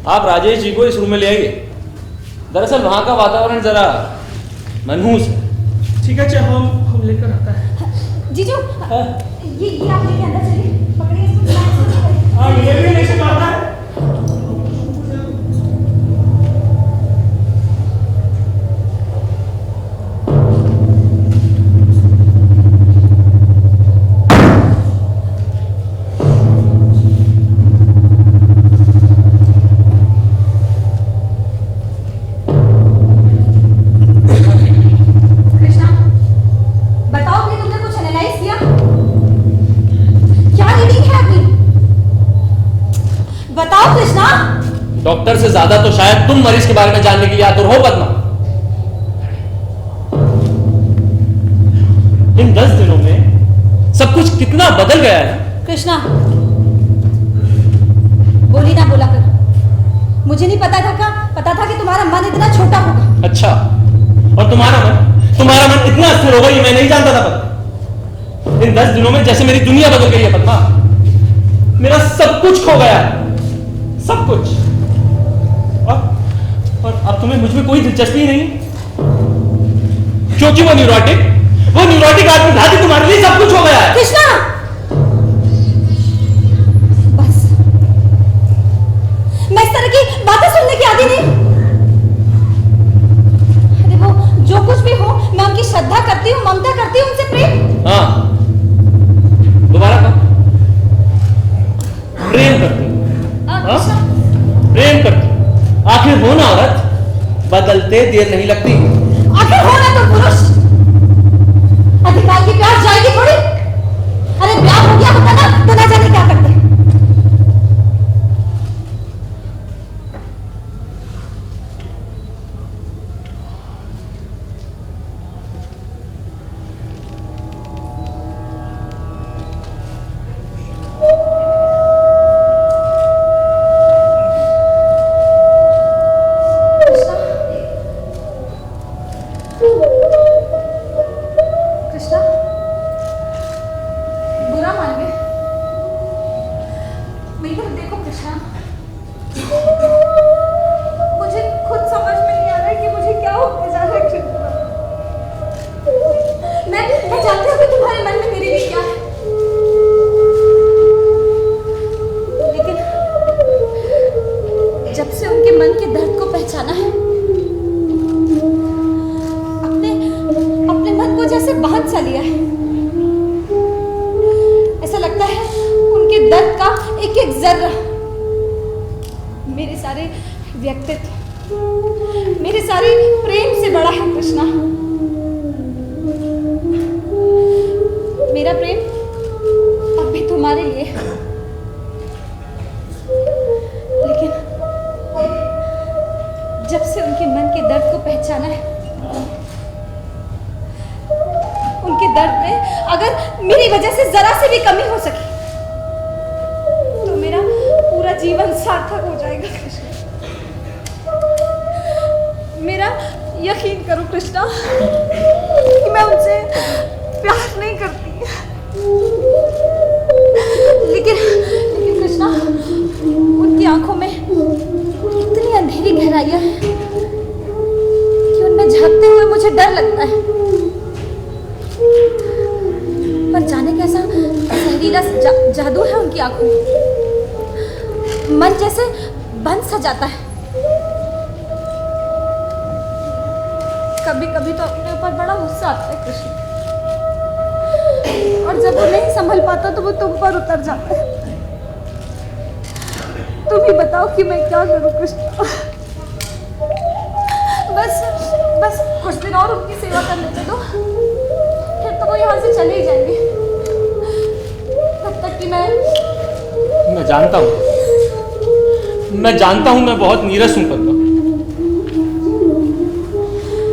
आप राजेश जी को इस रूम में ले आइए। दरअसल वहाँ का वातावरण जरा मनहूस है। ठीक है, अच्छा हम लेकर आता है। जीजू, हाँ? ये आप लेके अंदर चलिए, पकड़िए इसको, चलाइए। हाँ, ये भी ले सकता है। डॉक्टर से ज्यादा तो शायद तुम मरीज के बारे में जानने के लिए आतुर हो पद्मा। इन 10 दिनों में सब कुछ कितना बदल गया है। कृष्णा, बोली ना बोला कर। मुझे नहीं पता था कि तुम्हारा मन इतना छोटा होगा। अच्छा, और तुम्हारा मन इतना स्थिर होगा ये मैं नहीं जानता था पद्मा। इन 10 दिनों में जैसे मेरी दुनिया बदल गई है पद्मा। मेरा सब कुछ खो गया है, सब कुछ। और अब तुम्हें मुझ में कोई दिलचस्पी नहीं, क्योंकि वो न्यूरोटिक आदमी था कि तुम्हारे लिए सब कुछ हो गया है। कृष्णा, बस, मैं इस तरह की बातें सुनने की आदी नहीं। देखो, जो कुछ भी हो, मैं उनकी श्रद्धा करती हूँ, ममता करती हूँ, उनसे प्रेम। हाँ, दोबारा कहो। प्रेम करती हूँ। प्रेम करती। आखिर हो ना औरत, बदलते देर नहीं लगती। आखिर हो ना तो पुरुष, अधिकार की प्यास जाएगी थोड़ी। अरे ब्याह हो गया होता ना तो ना जाने क्या करते। कृष्णा, बुरा मान गए। मेरी तरफ देखो कृष्णा, मुझे खुद समझ में नहीं आ रहा है कि मुझे क्या होने जा रहा है। कृष्णा, मैं जानती हूँ कि तुम्हारे मन में मेरे लिए क्या है, लेकिन जब से उनके मन के दर्द को पहचाना है, अपने मन को जैसे बांध सा लिया है। ऐसा लगता है उनके दर्द का एक एक जर्रा मेरे सारे व्यक्तित्व, मेरे सारे प्रेम से बड़ा है। कृष्णा, मेरा प्रेम मेरी वजह से जरा से भी कमी हो सके तो मेरा पूरा जीवन सार्थक हो जाएगा कृष्णा। मेरा यकीन करो कृष्णा कि मैं उनसे प्यार नहीं करती, लेकिन कृष्णा उनकी आंखों में इतनी अंधेरी गहराइयां हैं कि उनमें झांकते हुए मुझे डर लगता है। पर जाने कैसा जहरीला जादू है उनकी आंखों में, मन जैसे बंद सा जाता है। कभी कभी तो अपने ऊपर बड़ा गुस्सा आता है कृष्ण, और जब वो नहीं संभल पाता तो वो तुम पर उतर जाता है। तुम ही बताओ कि मैं क्या करूं कृष्ण। बस कुछ दिन और उनकी सेवा करने दे दो, फिर तो वो यहाँ से चले ही जाएंगे। तब तक कि मैं जानता हूं मैं बहुत नीरस हूं पद्मा,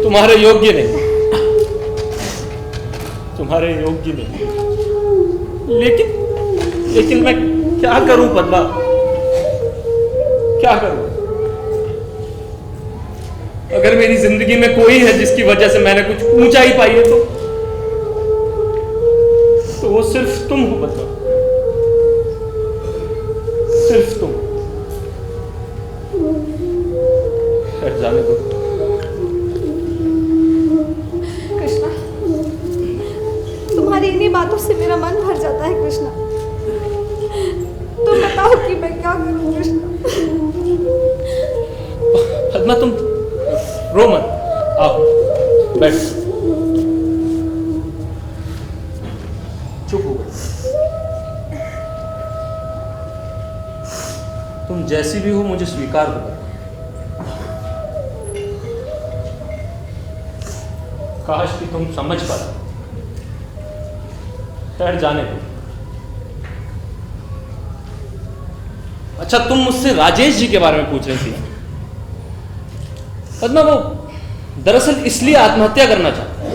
तुम्हारे योग्य नहीं, लेकिन मैं क्या करूं पद्मा, क्या करूं? अगर मेरी जिंदगी में कोई है जिसकी वजह से मैंने कुछ ऊंचाई पाई है तो वो सिर्फ तुम हो पद्मा, सिर्फ तुम। खैर जाने दो कृष्णा, तुम्हारी इन्हीं बातों से मेरा मन भर जाता है कृष्णा। तुम बताओ कि मैं क्या करूं कृष्णा। पद्मा तुम रो मत, आओ बैठ, चुप हो। तुम जैसी भी हो मुझे स्वीकार होगा। काश कि तुम समझ पाते। खैर जाने दो। अच्छा तुम मुझसे राजेश जी के बारे में पूछ रही थी पद्मा। वो दरअसल इसलिए आत्महत्या करना चाहते हैं,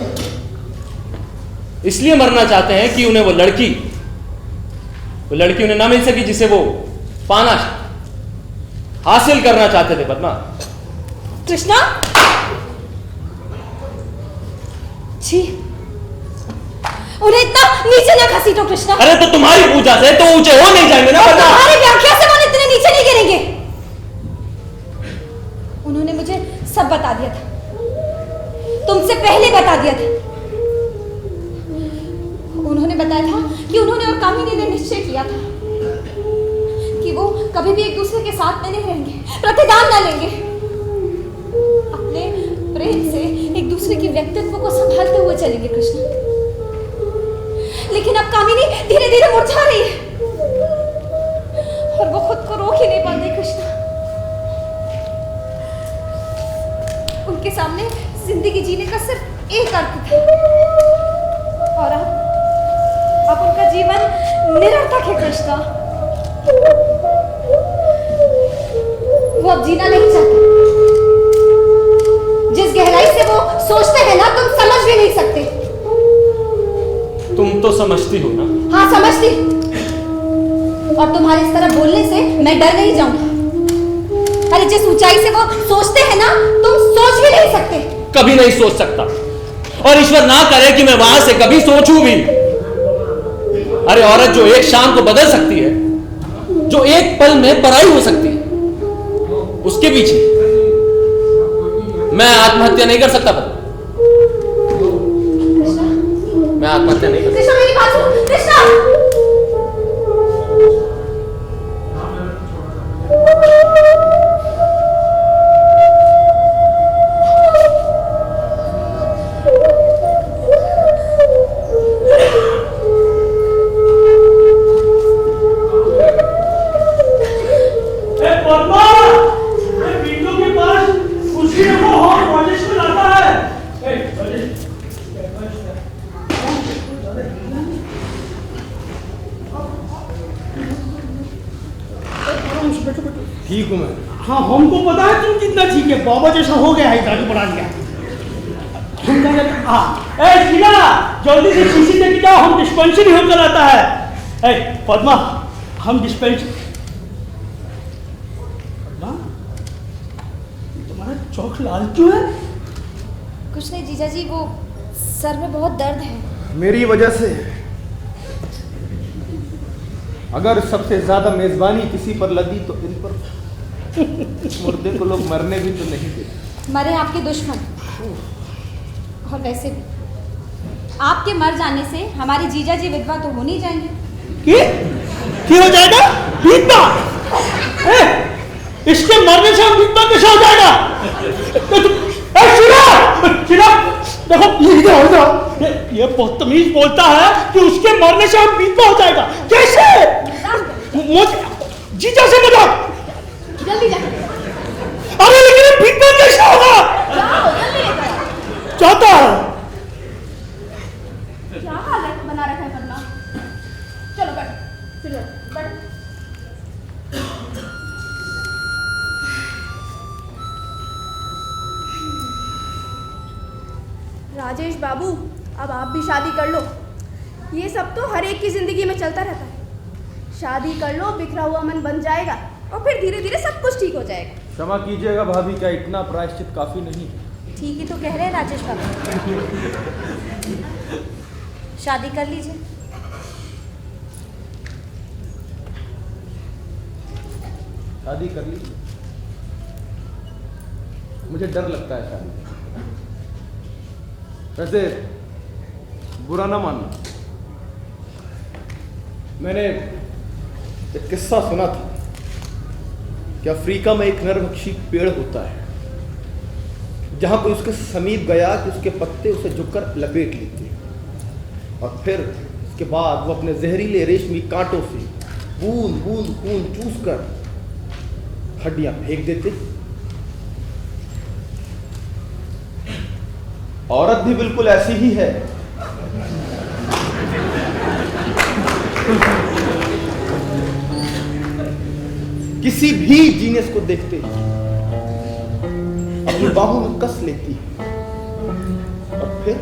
इसलिए मरना चाहते हैं कि उन्हें वो लड़की उन्हें ना मिल सकी जिसे वो पाना हासिल करना चाहते थे पद्मा। कृष्णा जी, उन्हें इतना नीचे ना घसीटो कृष्णा। अरे तो तुम्हारी पूजा से तो ऊंचे हो नहीं जाएंगे ना पद्मा। तुम्हारी व्याख्या से वो इतने नीचे नहीं गिरेंगे। उन्होंने मुझे सब बता दिया था, तुमसे पहले बता दिया था। उन्होंने बताया था कि उन्होंने और कामिनी ने निश्चय किया था कि वो कभी भी एक दूसरे के साथ में नहीं रहेंगे, प्रतिदान ना लेंगे। अपने प्रेम से एक दूसरे के व्यक्तित्व को संभालते हुए चलेंगे कृष्ण। लेकिन अब कामिनी धीरे धीरे मुरझा रही है और वो खुद को रोक ही नहीं पाती कृष्ण। उनके सामने जिंदगी जीने का सिर्फ एक अर्थ था, और अब उनका जीवन निरर्थक है कृष्णा। वो अब जीना नहीं चाहते। जिस गहराई से वो सोचते हैं ना, तुम समझ भी नहीं सकते। तुम तो समझती हो ना? हाँ समझती, और तुम्हारे इस तरह बोलने से मैं डर नहीं जाऊंगी। अरे जिस ऊंचाई से वो सोचते हैं ना, तुम सोच भी नहीं सकते। कभी नहीं सोच सकता, और ईश्वर ना करे कि मैं वहां से कभी सोचूं भी। अरे औरत जो एक शाम को बदल सकती है, जो एक पल में पराई हो सकती है, उसके पीछे मैं आत्महत्या नहीं कर सकता। मैं आत्महत्या नहीं कर सकता। कृष्णा मेरी बात सुनो, कृष्णा। ठीक हूँ मैं। हाँ हमको पता है तुम कितना ठीक है, बाबा जैसा हो गया है, दाढ़ी बढ़ा लिया। हम कह रहे ए शीला, जल्दी से शीशी लेके जाओ, हम डिस्पेंसरी होकर आता है। ए पद्मा, हम डिस्पेंसरी। पद्मा, तुम्हारा चौक लाल क्यों है? कुछ नहीं जीजा जी, वो सर में बहुत दर्द है। मेरी वजह से। अगर सबसे ज्यादा मेजबानी किसी पर लगी तो इन पर। मुर्दे को लोग मरने भी तो नहीं देते। मरे आपके दुश्मन। और वैसे भी आपके मर जाने से हमारे जीजा जी विधवा तो हो नहीं जाएंगे। क्या हो जाएगा? विधवा? इसके मरने से हम विधवा कैसे हो जाएगा? देखो ये बदतमीज बोलता है कि उसके मरने से हम विधवा हो जाएगा। कैसे? जीजा से बता। जल्दी जा। अरे लेकिन विधवा कैसे होगा? जाओ जल्दी लेकर। चाहता है। क्या हाल बना रखा है पद्मा? चलो बैठो, चलो बैठो। राजेश बाबू, अब आप भी शादी कर लो। ये सब तो हर एक की जिंदगी में चलता रहता है। शादी कर लो, बिखरा हुआ मन बन जाएगा और फिर धीरे धीरे सब कुछ ठीक हो जाएगा। क्षमा कीजिएगा भाभी, क्या इतना प्रायश्चित काफी नहीं? ठीक ही तो कह रहे हैं राजेश बाबू। शादी कर लीजिए। शादी कर लीजिए। मुझे डर लगता है शादी। वैसे बुरा ना मानना, मैंने एक किस्सा सुना था कि अफ्रीका में एक नरभक्षी पेड़ होता है, जहां कोई उसके समीप गया कि उसके पत्ते उसे झुककर लपेट लेते और फिर उसके बाद वो अपने जहरीले रेशमी कांटों से बूंद बूंद खून चूस कर हड्डियां फेंक देते। औरत भी बिल्कुल ऐसी ही है। किसी भी जीनियस को देखते ही अपनी बाहों में कस लेती है और फिर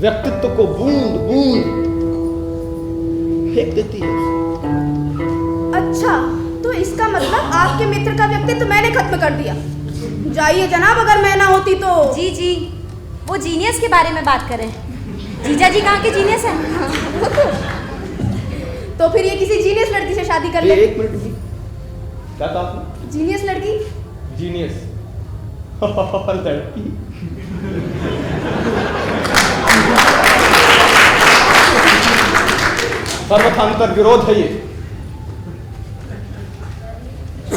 व्यक्तित्व को बूंद बूंद फेंक देती है उसे। अच्छा, तो इसका मतलब आपके मित्र का व्यक्तित्व मैंने खत्म कर दिया। जाइए जनाब, अगर मैं ना होती तो। जी जी, वो जीनियस के बारे में बात कर रहे हैं। जीजा जी कहाँ के जीनियस हैं? तो फिर ये किसी जीनियस लड़की से शादी कर ले। एक मिनट भी, क्या कहा आपने? जीनियस लड़की? जीनियस लड़की? सर्वथांतर विरोध है ये।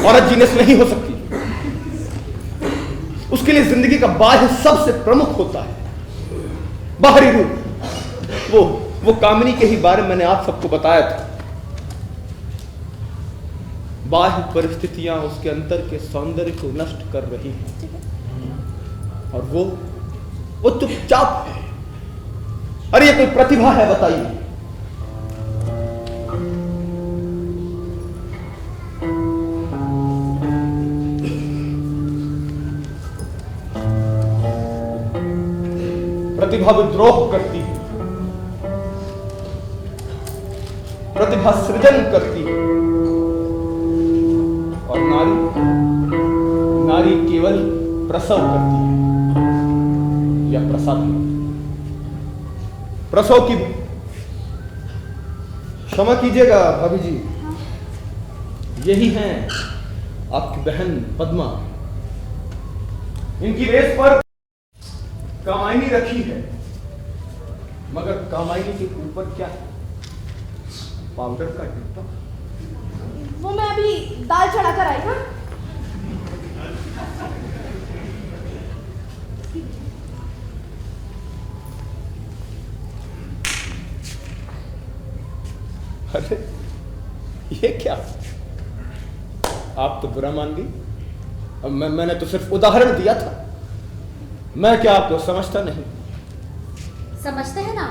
औरत जीनियस नहीं हो सकती। उसके लिए जिंदगी का बाह्य सबसे प्रमुख होता है, बाहरी रूप। वो कामिनी के ही बारे में मैंने आप सबको बताया था। बाह्य परिस्थितियां उसके अंदर के सौंदर्य को नष्ट कर रही हैं और वो चुपचाप है। अरे ये कोई प्रतिभा है बताइए? प्रतिभा विद्रोह करती है, प्रतिभा सृजन करती है और नारी केवल प्रसव करती है या प्रसाद। प्रसव की, क्षमा कीजिएगा भाभी जी, यही हैं आपकी बहन पद्मा। इनकी रेस पर कामायनी रखी है, मगर कामायनी के ऊपर क्या है? पाउडर का डिब्बा। वो मैं अभी दाल चढ़ा कर आई। हाँ, अरे ये क्या? आप तो बुरा मान गई। अब मैंने तो सिर्फ उदाहरण दिया था। मैं क्या आपको समझता नहीं? समझते हैं ना,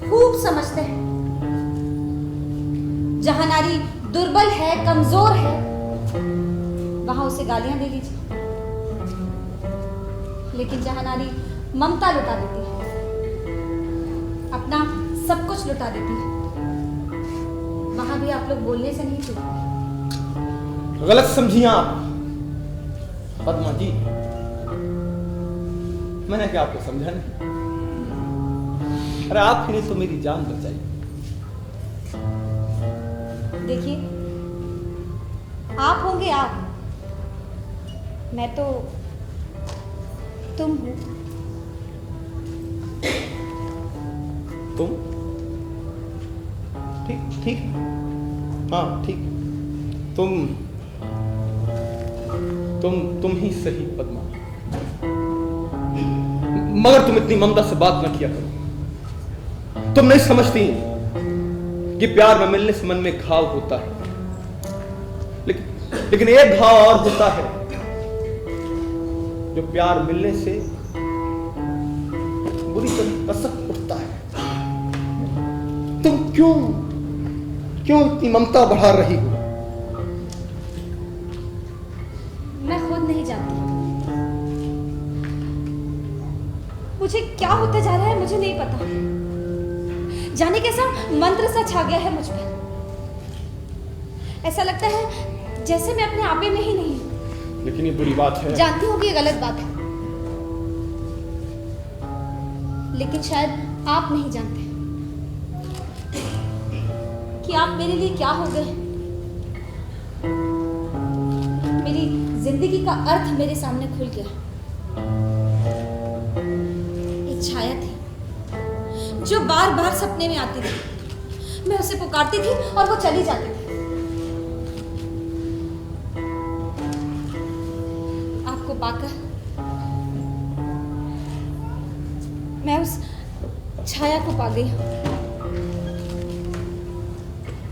खूब समझते हैं। जहां नारी दुर्बल है, कमजोर है, वहां उसे गालियां दे लीजिए। लेकिन जहाँ नारी ममता लुटा देती है, अपना सब कुछ लुटा देती है, वहां भी आप लोग बोलने से नहीं चूकते। गलत समझिए आप पद्मा जी, मैंने क्या आपको समझा नहीं? अरे आप ही ने तो मेरी जान बचाई। देखिए, आप होंगे आप, मैं तो तुम हूं। तुम? ठीक ठीक, हाँ ठीक, तुम ही सही पद्मा, मगर तुम इतनी ममता से बात न किया करो। तुम नहीं समझती कि प्यार में मिलने से मन में घाव होता है, लेकिन एक घाव और होता है जो प्यार मिलने से बुरी तरह कसक उठता है। तुम क्यों इतनी ममता बढ़ा रही हो? मैं खुद नहीं जानती, मुझे क्या होता जा रहा है मुझे नहीं पता। जाने कैसा मंत्र सा छा गया है मुझ पर। ऐसा लगता है जैसे मैं अपने आपे में ही नहीं। लेकिन ये बुरी बात है। जानती हूँ कि ये गलत बात है, लेकिन शायद आप नहीं जानते कि आप मेरे लिए क्या हो गए। मेरी जिंदगी का अर्थ मेरे सामने खुल गया। एक छाया थी जो बार बार सपने में आती थी, मैं उसे पुकारती थी और वो चली जाती थी। आपको पाकर मैं उस छाया को पा गई।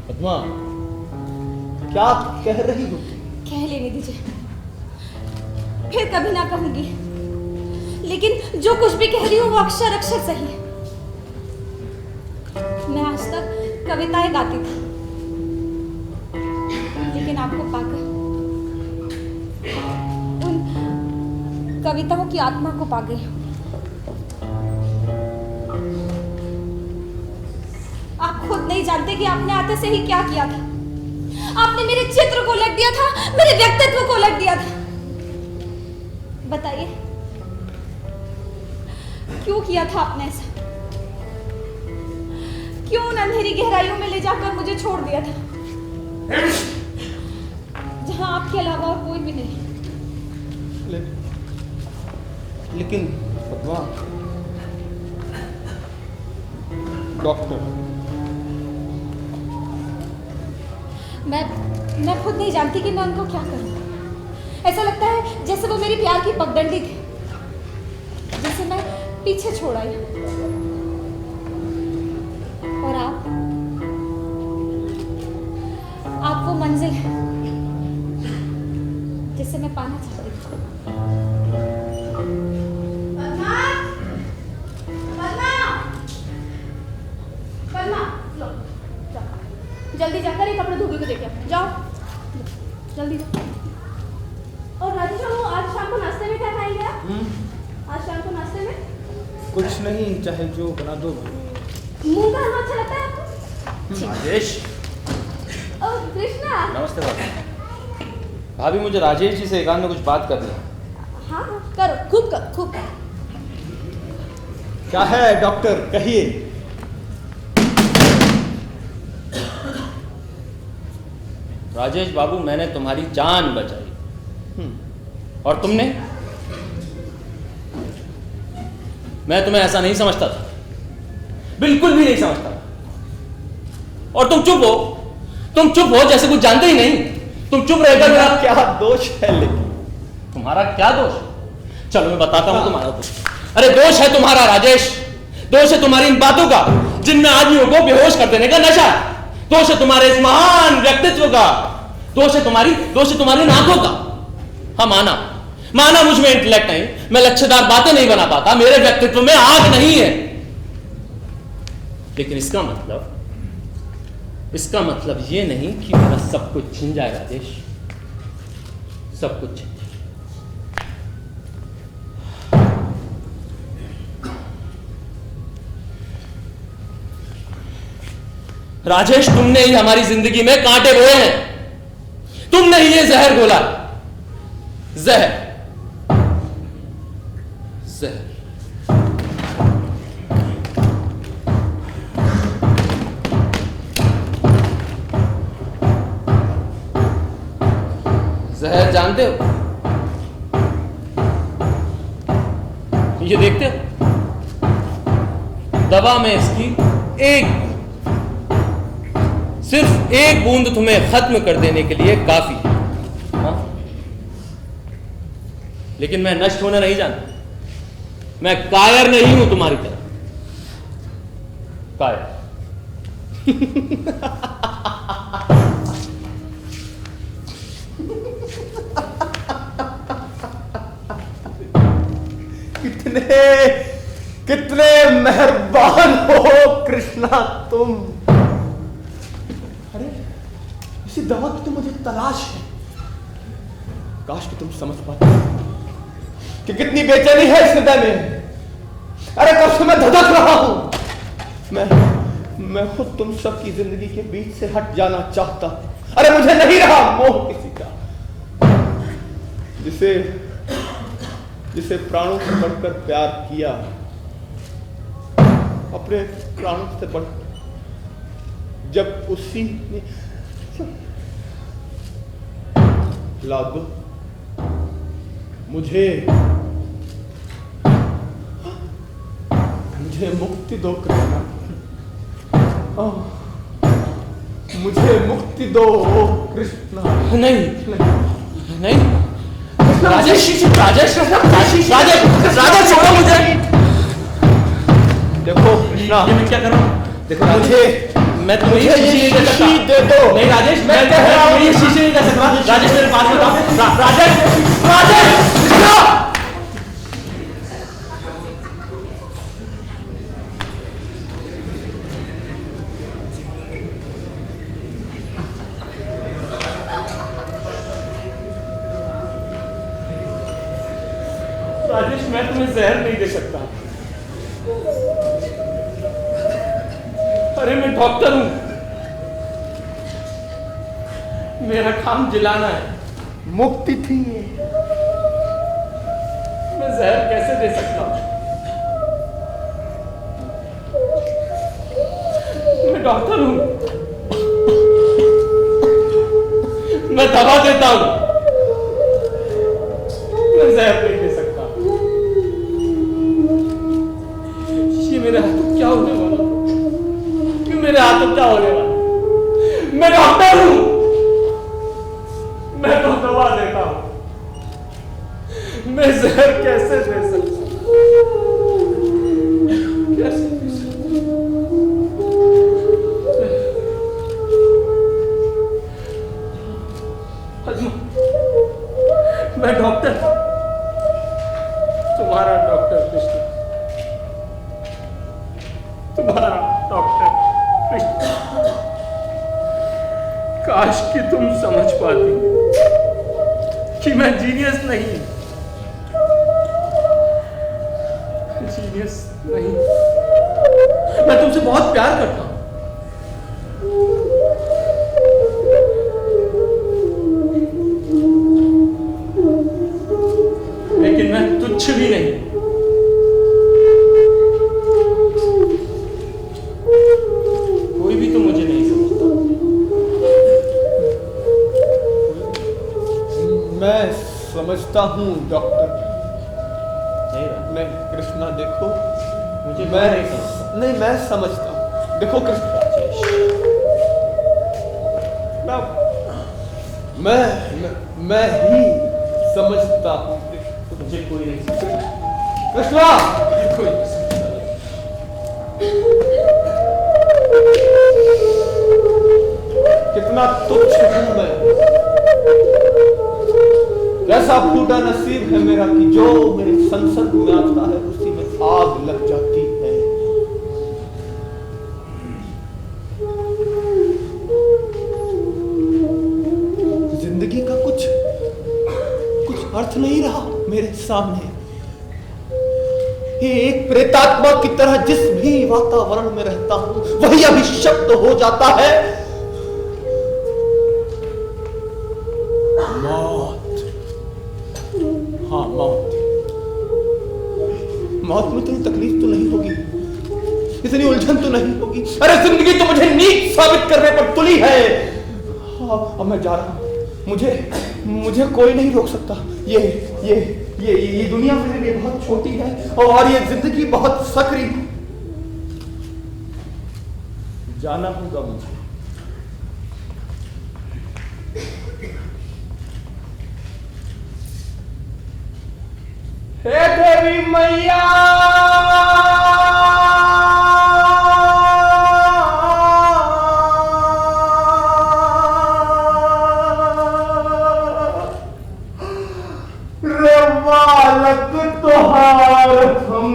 पद्मा, क्या आप कह रही हो? कह लेने दीजिए, फिर कभी ना कहूंगी, लेकिन जो कुछ भी कह रही हूँ वो अक्षर अक्षर सही है। मैं आज तक कविताएं गाती थी, लेकिन आपको पाकर उन कविताओं की आत्मा को पा गई। आप खुद नहीं जानते कि आपने आते से ही क्या किया था। आपने मेरे चित्र को उलट दिया था, मेरे व्यक्तित्व को उलट दिया था। बताइए क्यों किया था आपने ऐसा? क्यों अंधेरी गहराइयों में ले जाकर मुझे छोड़ दिया था, जहां आपके अलावा और कोई भी नहीं। लेकिन पद्मा, डॉक्टर, मैं खुद नहीं जानती कि मैं उनको क्या करूं। ऐसा लगता है जैसे वो मेरी प्यार की पगडंडी थी, जिसे मैं पीछे छोड़ आई। और आप वो मंजिल है जिसे मैं पाना चाहती थी। जल्दी जाकर ये कपड़े धोबी को देखे जाओ, जल्दी जाओ। और राजेश बाबू, आज शाम को नाश्ते में क्या खाएंगे आप? आज शाम को नाश्ते में कुछ नहीं, चाहे जो बना दो। मूंग का हलवा अच्छा लगता है आपको? राजेश, और कृष्णा। नमस्ते भाभी। भाभी, मुझे राजेश जी से एकांत में कुछ बात करनी है। हाँ करो, खूब करो, खूब करो। क्या है डॉक्टर, कहिए। राजेश बाबू, मैंने तुम्हारी जान बचाई, और तुमने? मैं तुम्हें ऐसा नहीं समझता था, बिल्कुल भी नहीं समझता था। और तुम चुप हो जैसे कुछ जानते ही नहीं। तुम चुप रहकर मेरा क्या दोष है? लेकिन तुम्हारा क्या दोष? चलो मैं बताता हूं तुम्हारा दोष। अरे दोष है तुम्हारा राजेश, दोष है तुम्हारी इन बातों का जिनमें आदमियों को बेहोश कर देने का नशा। दोष है तुम्हारे इस महान व्यक्तित्व का, दोष है तुम्हारी आंखों का। हाँ, माना मुझ में इंटेलेक्ट नहीं, मैं लच्छेदार बातें नहीं बना पाता, मेरे व्यक्तित्व में आग नहीं है, लेकिन इसका मतलब ये नहीं कि मेरा सब कुछ छिन जाए राजेश, सब कुछ छिन जाए। राजेश, तुमने ही हमारी जिंदगी में कांटे बोए हैं। तुमने ही ये जहर घोला। जहर जहर। जहर जानते हो? ये देखते हो? दवा में इसकी सिर्फ एक बूंद तुम्हें खत्म कर देने के लिए काफी है। हाँ? लेकिन मैं नष्ट होना नहीं जानता। मैं कायर नहीं हूं तुम्हारी तरह। कायर। कितने मेहरबान हो कृष्णा तुम। अरे इसी दवा की तो मुझे तलाश है। काश कि तुम समझ पाते कि कितनी बेचैनी है इस हृदय में। अरे कब से मैं धधक रहा हूं। मैं खुद तुम सबकी जिंदगी के बीच से हट जाना चाहता। अरे मुझे नहीं रहा मोह किसी का जिसे प्राणों से बढ़कर प्यार किया, अपने प्राणों से बढ़, जब उसी ने लागू मुझे मुक्ति दो कृष्णा। मुझे मुक्ति दो कृष्णा। नहीं नहीं राजेश, राजेश, राजेश, राजेश छोड़ो मुझे। देखो कृष्णा, ये मैं क्या करूं? देखो मुझे मैं तुम्हें ये शीशी नहीं दे सकता। दे दो। नहीं राजेश, मैं तुम्हें ये शीशी नहीं दे सकता। राजेश मेरे पास मत आओ। राजेश, राजेश, कृष्णा। राजेश, मैं तुम्हें जहर नहीं दे सकता। अरे मैं डॉक्टर हूं। मेरा काम जिलाना है। मुक्ति थी। मैं जहर कैसे दे सकता हूं? मैं डॉक्टर हूं। मैं दवा देता हूं। मैं जहर नहीं दे सकता। ये मेरे हाथों क्या होने वाला? मेरे हाथों क्या होने वाला? मैं डॉक्टर हूं। मैं तो दवा देता हूं। मैं जहर कैसे दे सकता हूं? कैसे दे सकता हूं? मैं डॉक्टर, तुम्हारा डॉक्टर कृष्ण, तुम्हारा डॉक्टर कृष्ण। काश कि तुम समझ पाती कि मैं जीनियस नहीं, जीनियस नहीं। मैं तुमसे बहुत प्यार करता हूं। लेकिन मैं तुच्छ भी नहीं। कोई भी तो मुझे नहीं समझता। मैं समझता हूं डॉक्टर। नहीं कृष्णा देखो, मुझे मैं नहीं समझता। नहीं, मैं समझता हूं। देखो कृष्णा, मैं ही समझता हूं। मुझे कोई नहीं समझता। कृष्णा, कोई नहीं समझता। कितना तुच्छ हूं मैं। कैसा फूटा नसीब है मेरा कि जो मेरे संसर्ग में आता है उसी में आग लग जाती है। जिंदगी का कुछ अर्थ नहीं रहा मेरे सामने। एक प्रेतात्मा की तरह जिस भी वातावरण में रहता हूं वही अभिशप्त हो जाता है। मौत, हाँ मौत। मौत में इतनी तकलीफ तो नहीं होगी, इतनी उलझन तो नहीं होगी। अरे जिंदगी तो मुझे नीच साबित करने पर तुली है। अब मैं जा रहा हूं, मुझे कोई नहीं रोक सकता। ये दुनिया मेरे लिए बहुत छोटी है और ये जिंदगी बहुत सकरी। जाना होगा मुझे। हे देवी मैया, बालक तोहार हम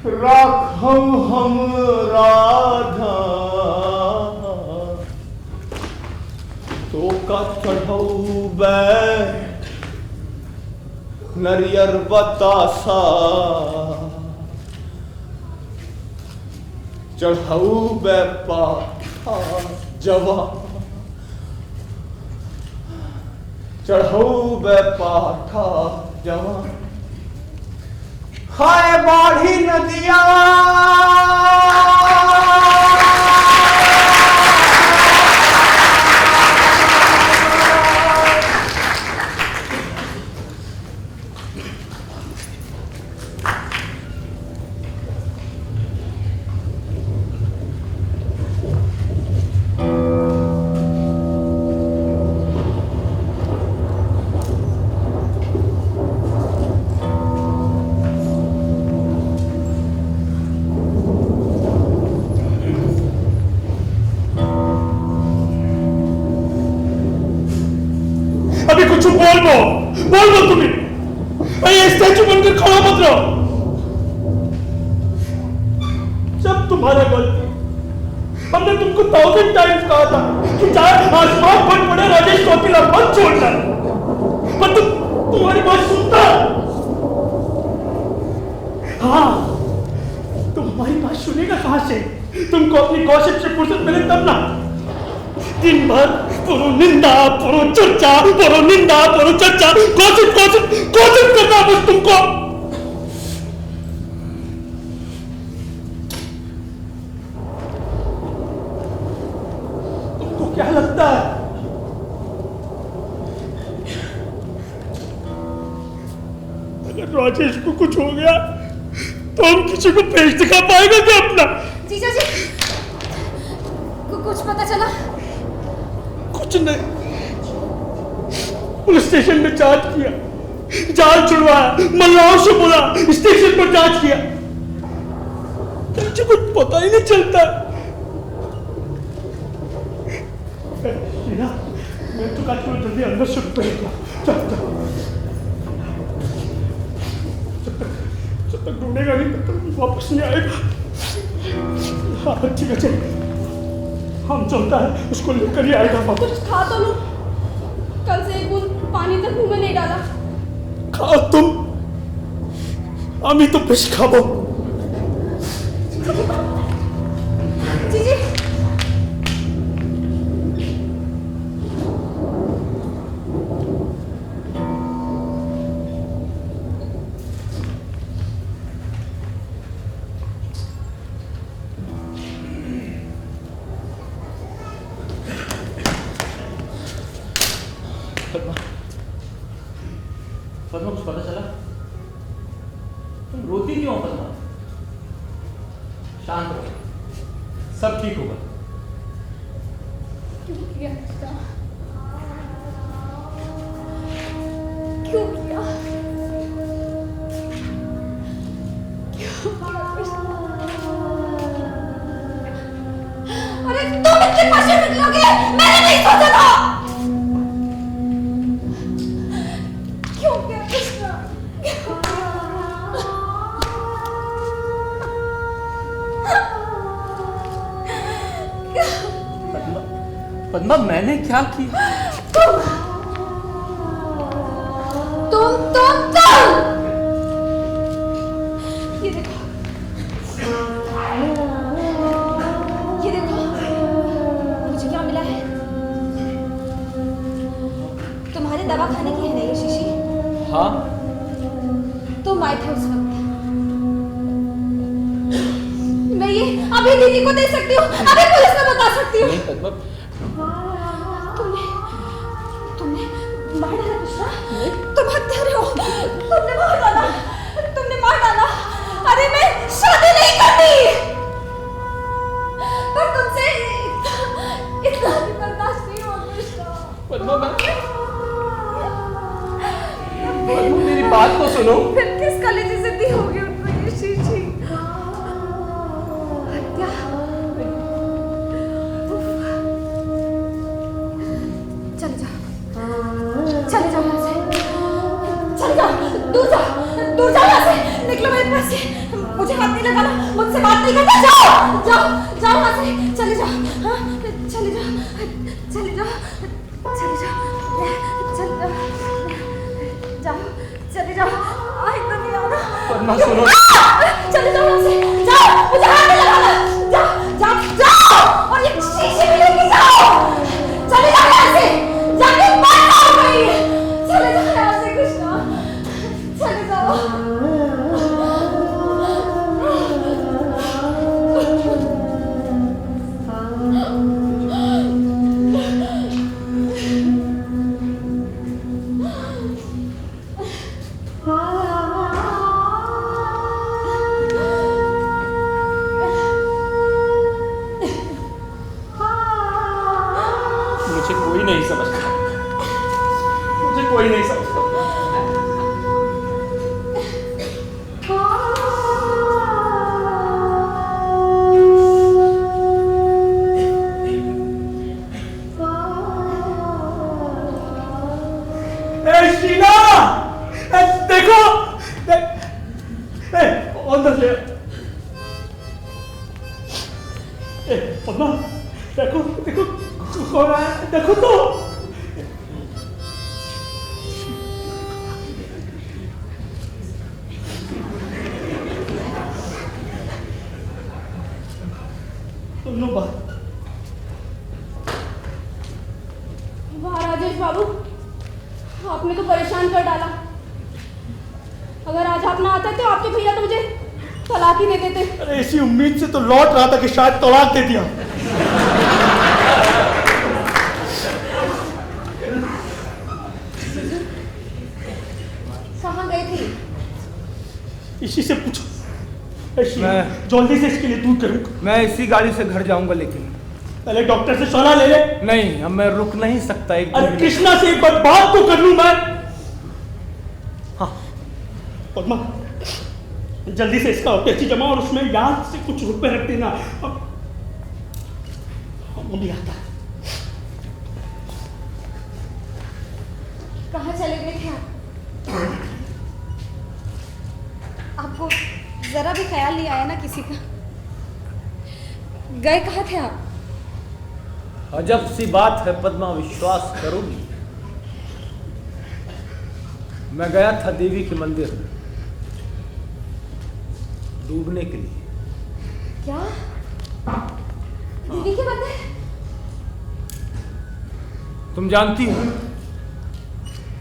राखम हम राधा तो का चढ़ऊ बैठ नरियर बतासा चढ़ऊ बैपा जवा चढ़ऊ बैपाठा जवा हाय बाढ़ी नदिया बोल तुम्हें ये स्टैचू बनकर खड़ा मत रहो। जब तुम्हारा गलती, हमने तुमको 1000 टाइम्स कहा था कि चाहे आसमान फट पड़े राजेश को अकेला मत छोड़ना, पर तुम्हारी बात सुनता। हाँ, तुम हमारी बात सुनेगा कहां से? तुमको अपनी गॉसिप से फुर्सत मिले तब ना। दिन भर पुरो निंदा, पुरो चर्चा, पुरो निंदा, पुरो चर्चा, गॉसिप गॉसिप गॉसिप करना बस तुमको। तुमको क्या लगता है अगर राजेश को कुछ हो गया तो हम किसी को पेश दिखा पाएगा क्या अपना? जीजा जी, कुछ पता चला? कुछ नहीं। पुलिस स्टेशन में जांच किया, जाल छुड़वाया, मल्लाहों से बोला, स्टेशन पर जांच किया, मुझे कुछ पता ही नहीं चलता। मैं तो काट कर जल्दी अंदर शिफ्ट करूंगा। जब तक ढूंढेगा नहीं तब तक वापस नहीं आएगा। हाँ ठीक है, हम चलता है, उसको लेकर ही आएगा वापस। कुछ खा तो लो, कल से एक बूंद पानी तक मुंह में नहीं डाला। खाओ तुम, আমি তো বেশ খাবো। जीजी, पद्मा कुछ पता चला? तुम रोती क्यों हो पद्मा? शांत रहो, सब ठीक होगा। क्यों किया ऐसा? क्यों किया? अरे तुम इतने पासे निकलोगे, मैंने नहीं सोचा था। क्यों किया कृष्णा? पद्मा, मैंने क्या किया? ये देखो, ये देखो, मुझे क्या मिला है? तुम्हारे दवा खाने की है ना ये शीशी? हाँ। तुम आए थे उस वक्त। मैं ये अभी दीदी को दे सकती हूँ, अभी पुलिस में बता सकती हूँ। नहीं पद्मा, तुमने मार डाला कृष्णा? तुम हत्यारे हो, तुमने मार डाला, तुमने मार डाला। अरे मैं शादी नहीं करती, पर तुमसे इतना भी बर्दाश्त नहीं हुआ कृष्णा। पद्मा मेरी बात तो सुनो। फिर किस कलेजे से दी होगी उनको ये शीशी? हत्या? चले जाओ यहाँ से, चले जाओ, दूर जाओ यहाँ से, निकलो मेरे पास से, मुझे हाथ नहीं लगाना, मुझसे बात नहीं करना, जाओ यहाँ से, चले जाओ, हाँ, चले जाओ, आई तो नहीं आना। पद्मा सुनो। चले जाओ यहाँ से, जाओ, मुझे हाथ नहीं लगाना, जाओ, और ये शीशी भी लेके जाओ, चले जाओ यहाँ से, जाके मर जाओ कहीं, चले जाओ यहाँ से कृष्णा, चले जाओ। मुझे कोई नहीं समझता, मुझे कोई नहीं समझता। शीला, देखो, अंदर ले। पद्मा, देखो कौन आया, देखो तो। सुनो बात। वाह राजेश बाबू, आपने तो परेशान कर डाला। अगर आज आप ना आते तो आपके भैया तो मुझे तलाक ही दे देते। अरे इसी उम्मीद से तो लौट रहा था कि शायद तलाक दे दिया। कहाँ गए थे? इसी से पूछो। मैं- जल्दी से इसके लिए दूर करूँ। मैं इसी गाड़ी से घर जाऊंगा, लेकिन पहले डॉक्टर से सलाह ले ले। नहीं, अब मैं रुक नहीं सकता। एक अरे दिन- कृष्णा से एक बार बात तो कर लूं मैं। हाँ पद्मा, जल्दी से इसका टैक्सी जमा और उसमें याद से कुछ रुपए रख देना। अब भी आता है। कहाँ चले गए थे आप? आपको जरा भी ख्याल नहीं आया ना किसी का? गए कहाँ थे आप? अजब सी बात है पद्मा, विश्वास करोगी? मैं गया था देवी के मंदिर डूबने के लिए। क्या? दीदी के मंदिर? तुम जानती हो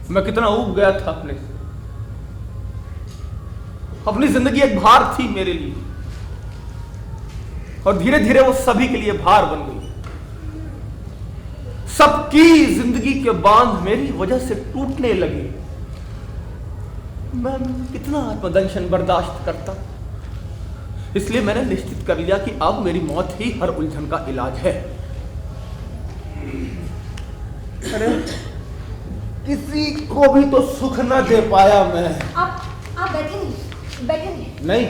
मैं कितना ऊब गया था अपनी जिंदगी एक भार थी मेरे लिए, और धीरे धीरे वो सभी के लिए भार बन गई। सबकी जिंदगी के बांध मेरी वजह से टूटने लगे। मैं कितना आत्मदंशन बर्दाश्त करता, इसलिए मैंने निश्चित कर लिया कि अब मेरी मौत ही हर उलझन का इलाज है। अरे किसी को भी तो सुख न दे पाया मैं। आप बैठे नहीं।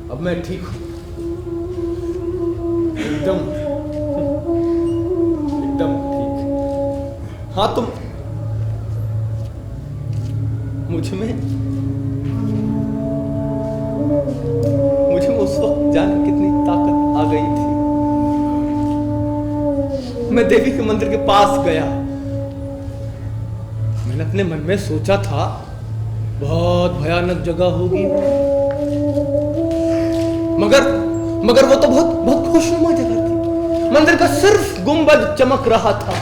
अब मैं ठीक हूं, एकदम ठीक। हाँ, तुम मुझे उस वक्त जाने कितनी ताकत आ गई थी। मैं देवी के मंदिर के पास गया, मैंने अपने मन में सोचा था बहुत भयानक जगह होगी, मगर वो तो बहुत खुशनुमा जगह थी। मंदिर का सिर्फ गुंबद चमक रहा था,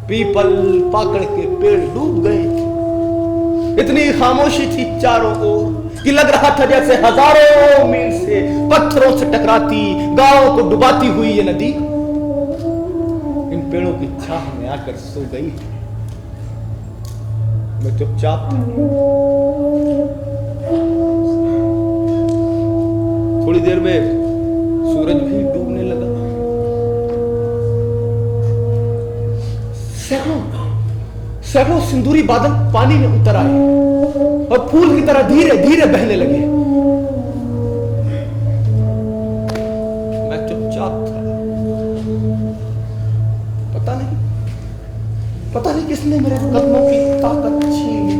पीपल पाकड़ के पेड़ डूब गए थे। इतनी खामोशी थी चारों ओर कि लग रहा था जैसे हजारों मील से पत्थरों से टकराती, गांवों को डुबाती हुई ये नदी इन पेड़ों की छाह में आकर सो गई। मैं चुपचाप था। थोड़ी देर में सूरज भी डूबने लगा। सैकड़ों सिंदूरी बादल पानी में उतर आए और फूल की तरह धीरे धीरे बहने लगे। मैं चुपचाप था। पता नहीं किसने मेरे कदमों की ताकत छीन ली।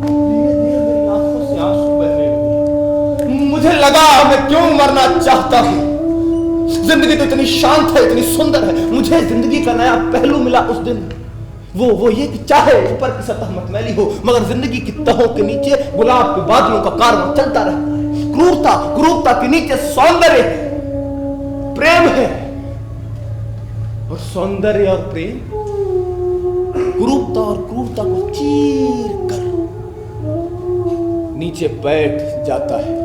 धीरे धीरे मेरी आंखों से आंसू बहने लगे। मुझे लगा मैं क्यों मरना चाहता हूं। जिंदगी तो इतनी शांत है, इतनी सुंदर है। मुझे जिंदगी का नया पहलू मिला उस दिन। वो ये कि चाहे ऊपर की सतह मतमैली हो, मगर जिंदगी की तहों के नीचे गुलाब के बादलों का कारवां चलता रहता है। क्रूरता के नीचे सौंदर्य प्रेम है, और सौंदर्य और प्रेम क्रूरता को चीर कर नीचे बैठ जाता है।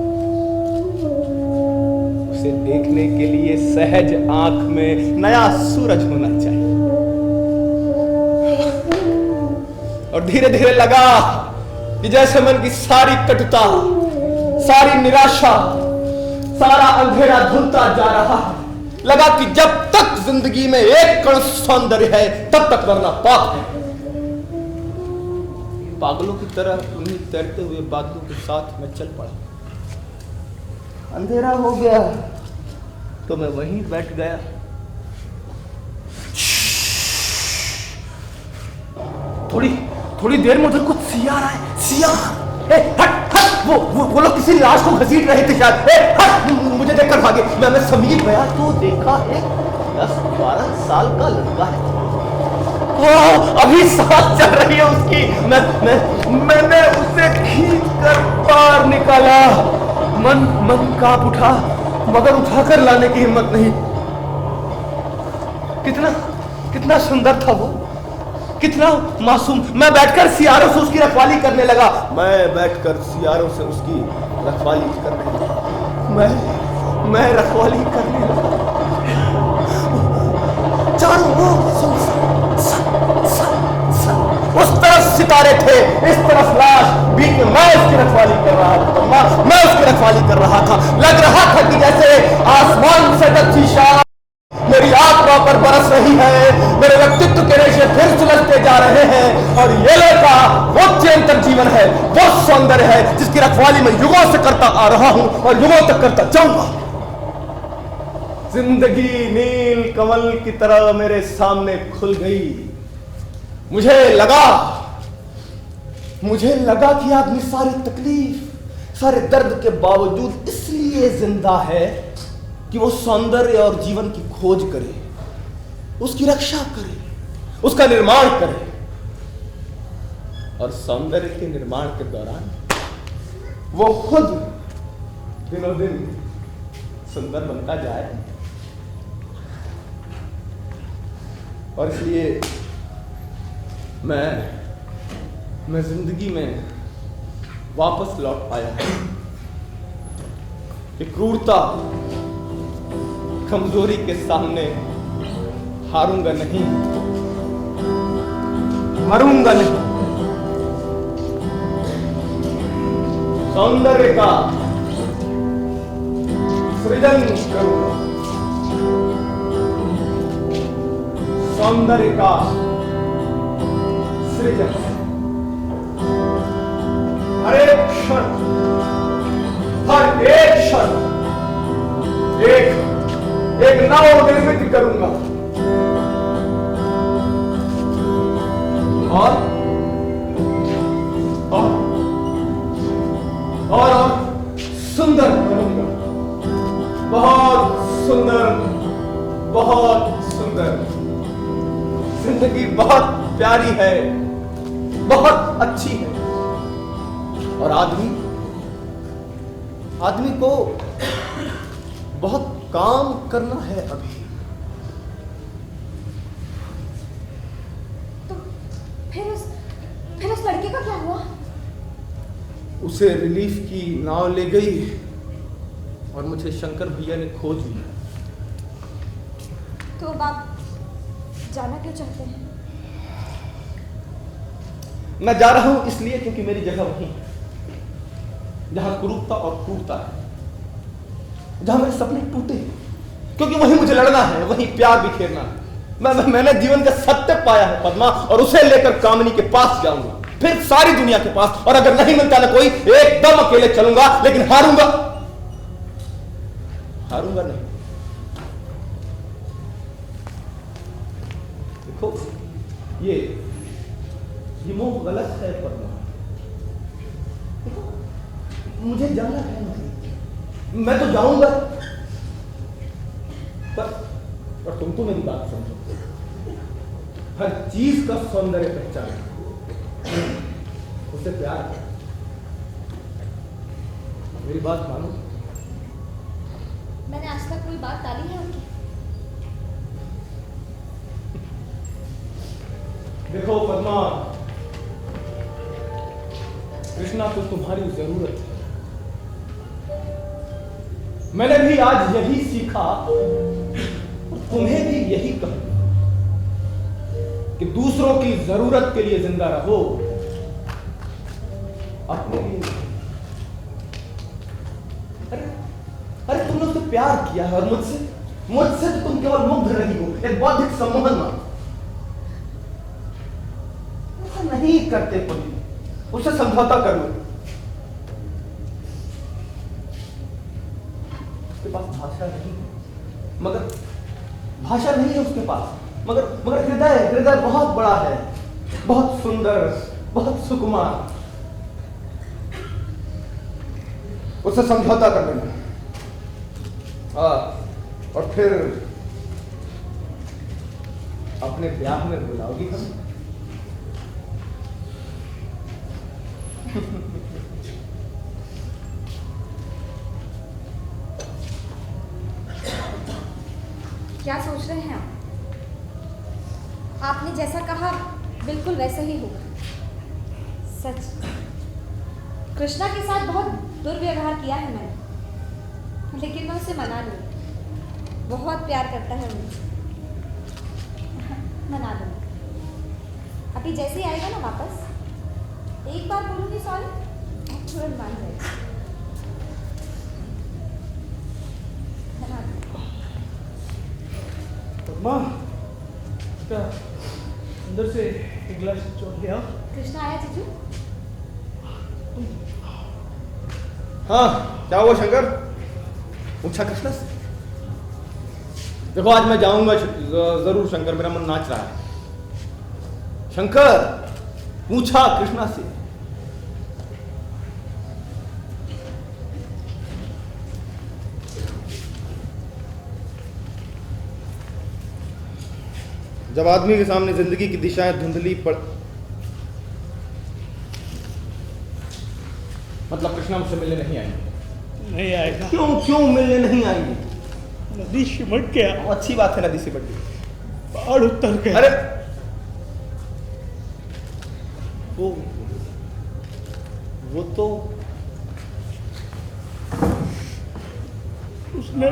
उसे देखने के लिए सहज आंख में नया सूरज होना चाहिए। और धीरे धीरे लगा कि जैसे मन की सारी कटुता, सारी निराशा, सारा अंधेरा धुलता जा रहा है। लगा कि जब तक जिंदगी में एक कण सौंदर्य है तब तक मरना पाप है। पागलों की तरह उन्हीं तैरते हुए बादलों के साथ मैं चल पड़ा। अंधेरा हो गया तो मैं वहीं बैठ गया। थोड़ी देर में उधर कुछ सियार आए। सियार हट वो लोग किसी लाश को घसीट रहे थे शायद। मुझे देखकर भागे। मैं समीप गया तो देखा एक 10-12 साल का लड़का है। अभी सांस चल रही है उसकी। मैंने उसे खींच कर बाहर निकाला। मन कांप उठा, मगर उठाकर लाने की हिम्मत नहीं। कितना सुंदर था वो, कितना मासूम। मैं बैठकर सियारों से उसकी रखवाली करने लगा। मैं रखवाली करने लगा। चारों ओर उस तरफ सितारे थे, इस तरफ लाश। बीच में मैं उसकी रखवाली कर रहा था। लग रहा था कि जैसे आसमान से टपकी शाम मेरी आत्मा पर बरस रही है। मेरे व्यक्तित्व के रेशे फिर सुलझते जा रहे हैं। और ये लड़का वो चिरंतन जीवन है, वो सौंदर्य है जिसकी रखवाली मैं युगों से करता आ रहा हूं और युगों तक करता जाऊंगा। जिंदगी नील कमल की तरह मेरे सामने खुल गई। मुझे लगा कि आदमी सारी तकलीफ, सारे दर्द के बावजूद इसलिए जिंदा है कि वो सौंदर्य और जीवन की खोज करे, उसकी रक्षा करे, उसका निर्माण करे। और सौंदर्य के निर्माण के दौरान वो खुद दिनों दिन सुंदर बनता जाए। और इसलिए मैं जिंदगी में वापस लौट आया कि क्रूरता, कमजोरी के सामने हारूंगा नहीं, मरूंगा नहीं। सौंदर्य का सृजन करूंगा, सौंदर्य का सृजन। हर एक क्षण एक नव निर्मित करूंगा। और सुंदर करूंगा। बहुत सुंदर, बहुत सुंदर। जिंदगी बहुत प्यारी है, बहुत अच्छी है, और आदमी को बहुत काम करना है अभी। तो फिर उस लड़के का क्या हुआ? उसे रिलीफ की नाव ले गई और मुझे शंकर भैया ने खोज लिया। तो अब आप जाना क्यों चाहते हैं? मैं जा रहा हूं इसलिए क्योंकि मेरी जगह वहीं है जहां कुरूपता और क्रूरता है, जहां मेरे सपने टूटे हैं, क्योंकि वहीं मुझे लड़ना है, वहीं प्यार बिखेरना है। मैंने जीवन का सत्य पाया है पद्मा, और उसे लेकर कामिनी के पास जाऊंगा, फिर सारी दुनिया के पास, और अगर नहीं मिलता ना कोई, एकदम अकेले चलूंगा, लेकिन हारूंगा नहीं। देखो ये मोह गलत है पद्मा। देखो, मुझे जाना है नहीं, मैं तो जाऊंगा, पर तुम तो मेरी बात समझो। हर चीज का सौंदर्य पहचान, उससे प्यार है। मेरी बात मानो। मैंने आज तक कोई बात टाली है आपकी? देखो पद्मा, कृष्णा को तुम्हारी जरूरत है। मैंने भी आज यही सीखा, और तुम्हें भी यही कहूं कि दूसरों की जरूरत के लिए जिंदा रहो, अपने लिए नहीं। अरे तुमने उससे प्यार किया है, और मुझसे तो तुम केवल मुग्ध रही हो, एक बौद्धिक सम्मोहन मानो। ऐसा नहीं करते पति, उससे समझौता कर लो। उसके पास भाषा नहीं है, भाषा नहीं है उसके पास, मगर हृदय बहुत बड़ा है, बहुत सुंदर, बहुत सुकुमार। उससे समझौता कर लेना, और फिर अपने ब्याह में बुलाओगी हम। क्या सोच रहे हैं आप? आपने जैसा कहा बिल्कुल वैसा ही होगा। सच, कृष्णा के साथ बहुत दुर्व्यवहार किया है मैंने, लेकिन मैं उसे मना लूँ। बहुत प्यार करता है मुझे, मना लूँगी। अभी जैसे ही आएगा ना वापस, एक बार बोलूँगी सॉरी, तुरंत मान जाएगा। मना लूँगी। पद्मा, क्या अंदर से एक गिलास चोट लिया? कृष्णा आया जीजू? हाँ, क्या हुआ शंकर? पूछा कृष्णा से। देखो आज मैं जाऊंगा जरूर शंकर, मेरा मन नाच रहा है। शंकर पूछा कृष्णा से। जब आदमी के सामने जिंदगी की दिशाएं धुंधली पड़, मतलब कृष्णा मुझसे मिलने नहीं आएंगे? नहीं आएगा। क्यों मिलने नहीं आएंगे? नदी सिमट गया। अच्छी बात है, नदी सिमट गई, पहाड़ उतर गया। अरे वो तो उसने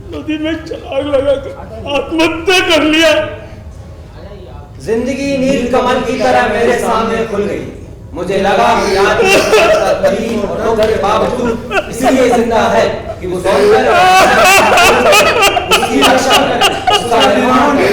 नदी में छलांग लगाकर आत्महत्या कर लिया। जिंदगी नील कमल की तरह मेरे सामने खुल गई। मुझे लगा कि आज और ठोकर के बावजूद इसलिए जिंदा है कि वो सौंदर्य उसकी रक्षा करे, उसका निर्माण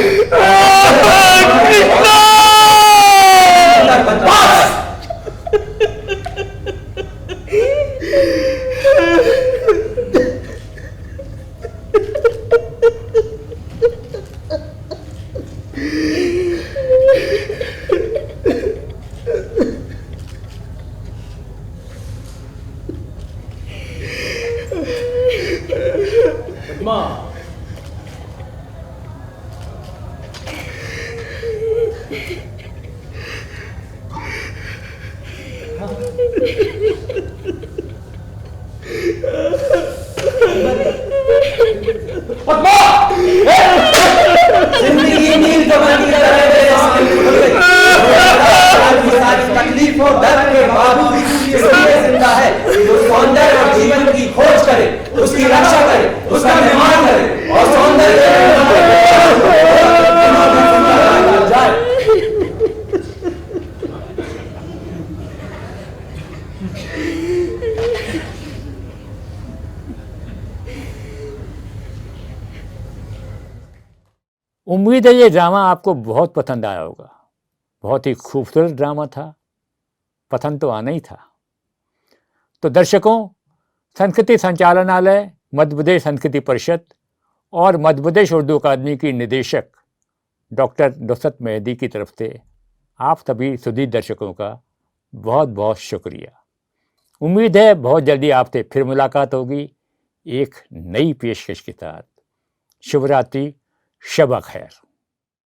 उम्मीद है ये ड्रामा आपको बहुत पसंद आया होगा। बहुत ही खूबसूरत ड्रामा था, पसंद तो आना ही था। तो दर्शकों, संस्कृति संचालनालय, मध्य प्रदेश संस्कृति परिषद और मध्य प्रदेश उर्दू अकादमी की निदेशक डॉक्टर नुसरत मेहदी की तरफ से आप सभी सुधी दर्शकों का बहुत बहुत शुक्रिया। उम्मीद है बहुत जल्दी आपसे फिर मुलाकात होगी एक नई पेशकश के साथ। शुभ रात्रि, शब खैर।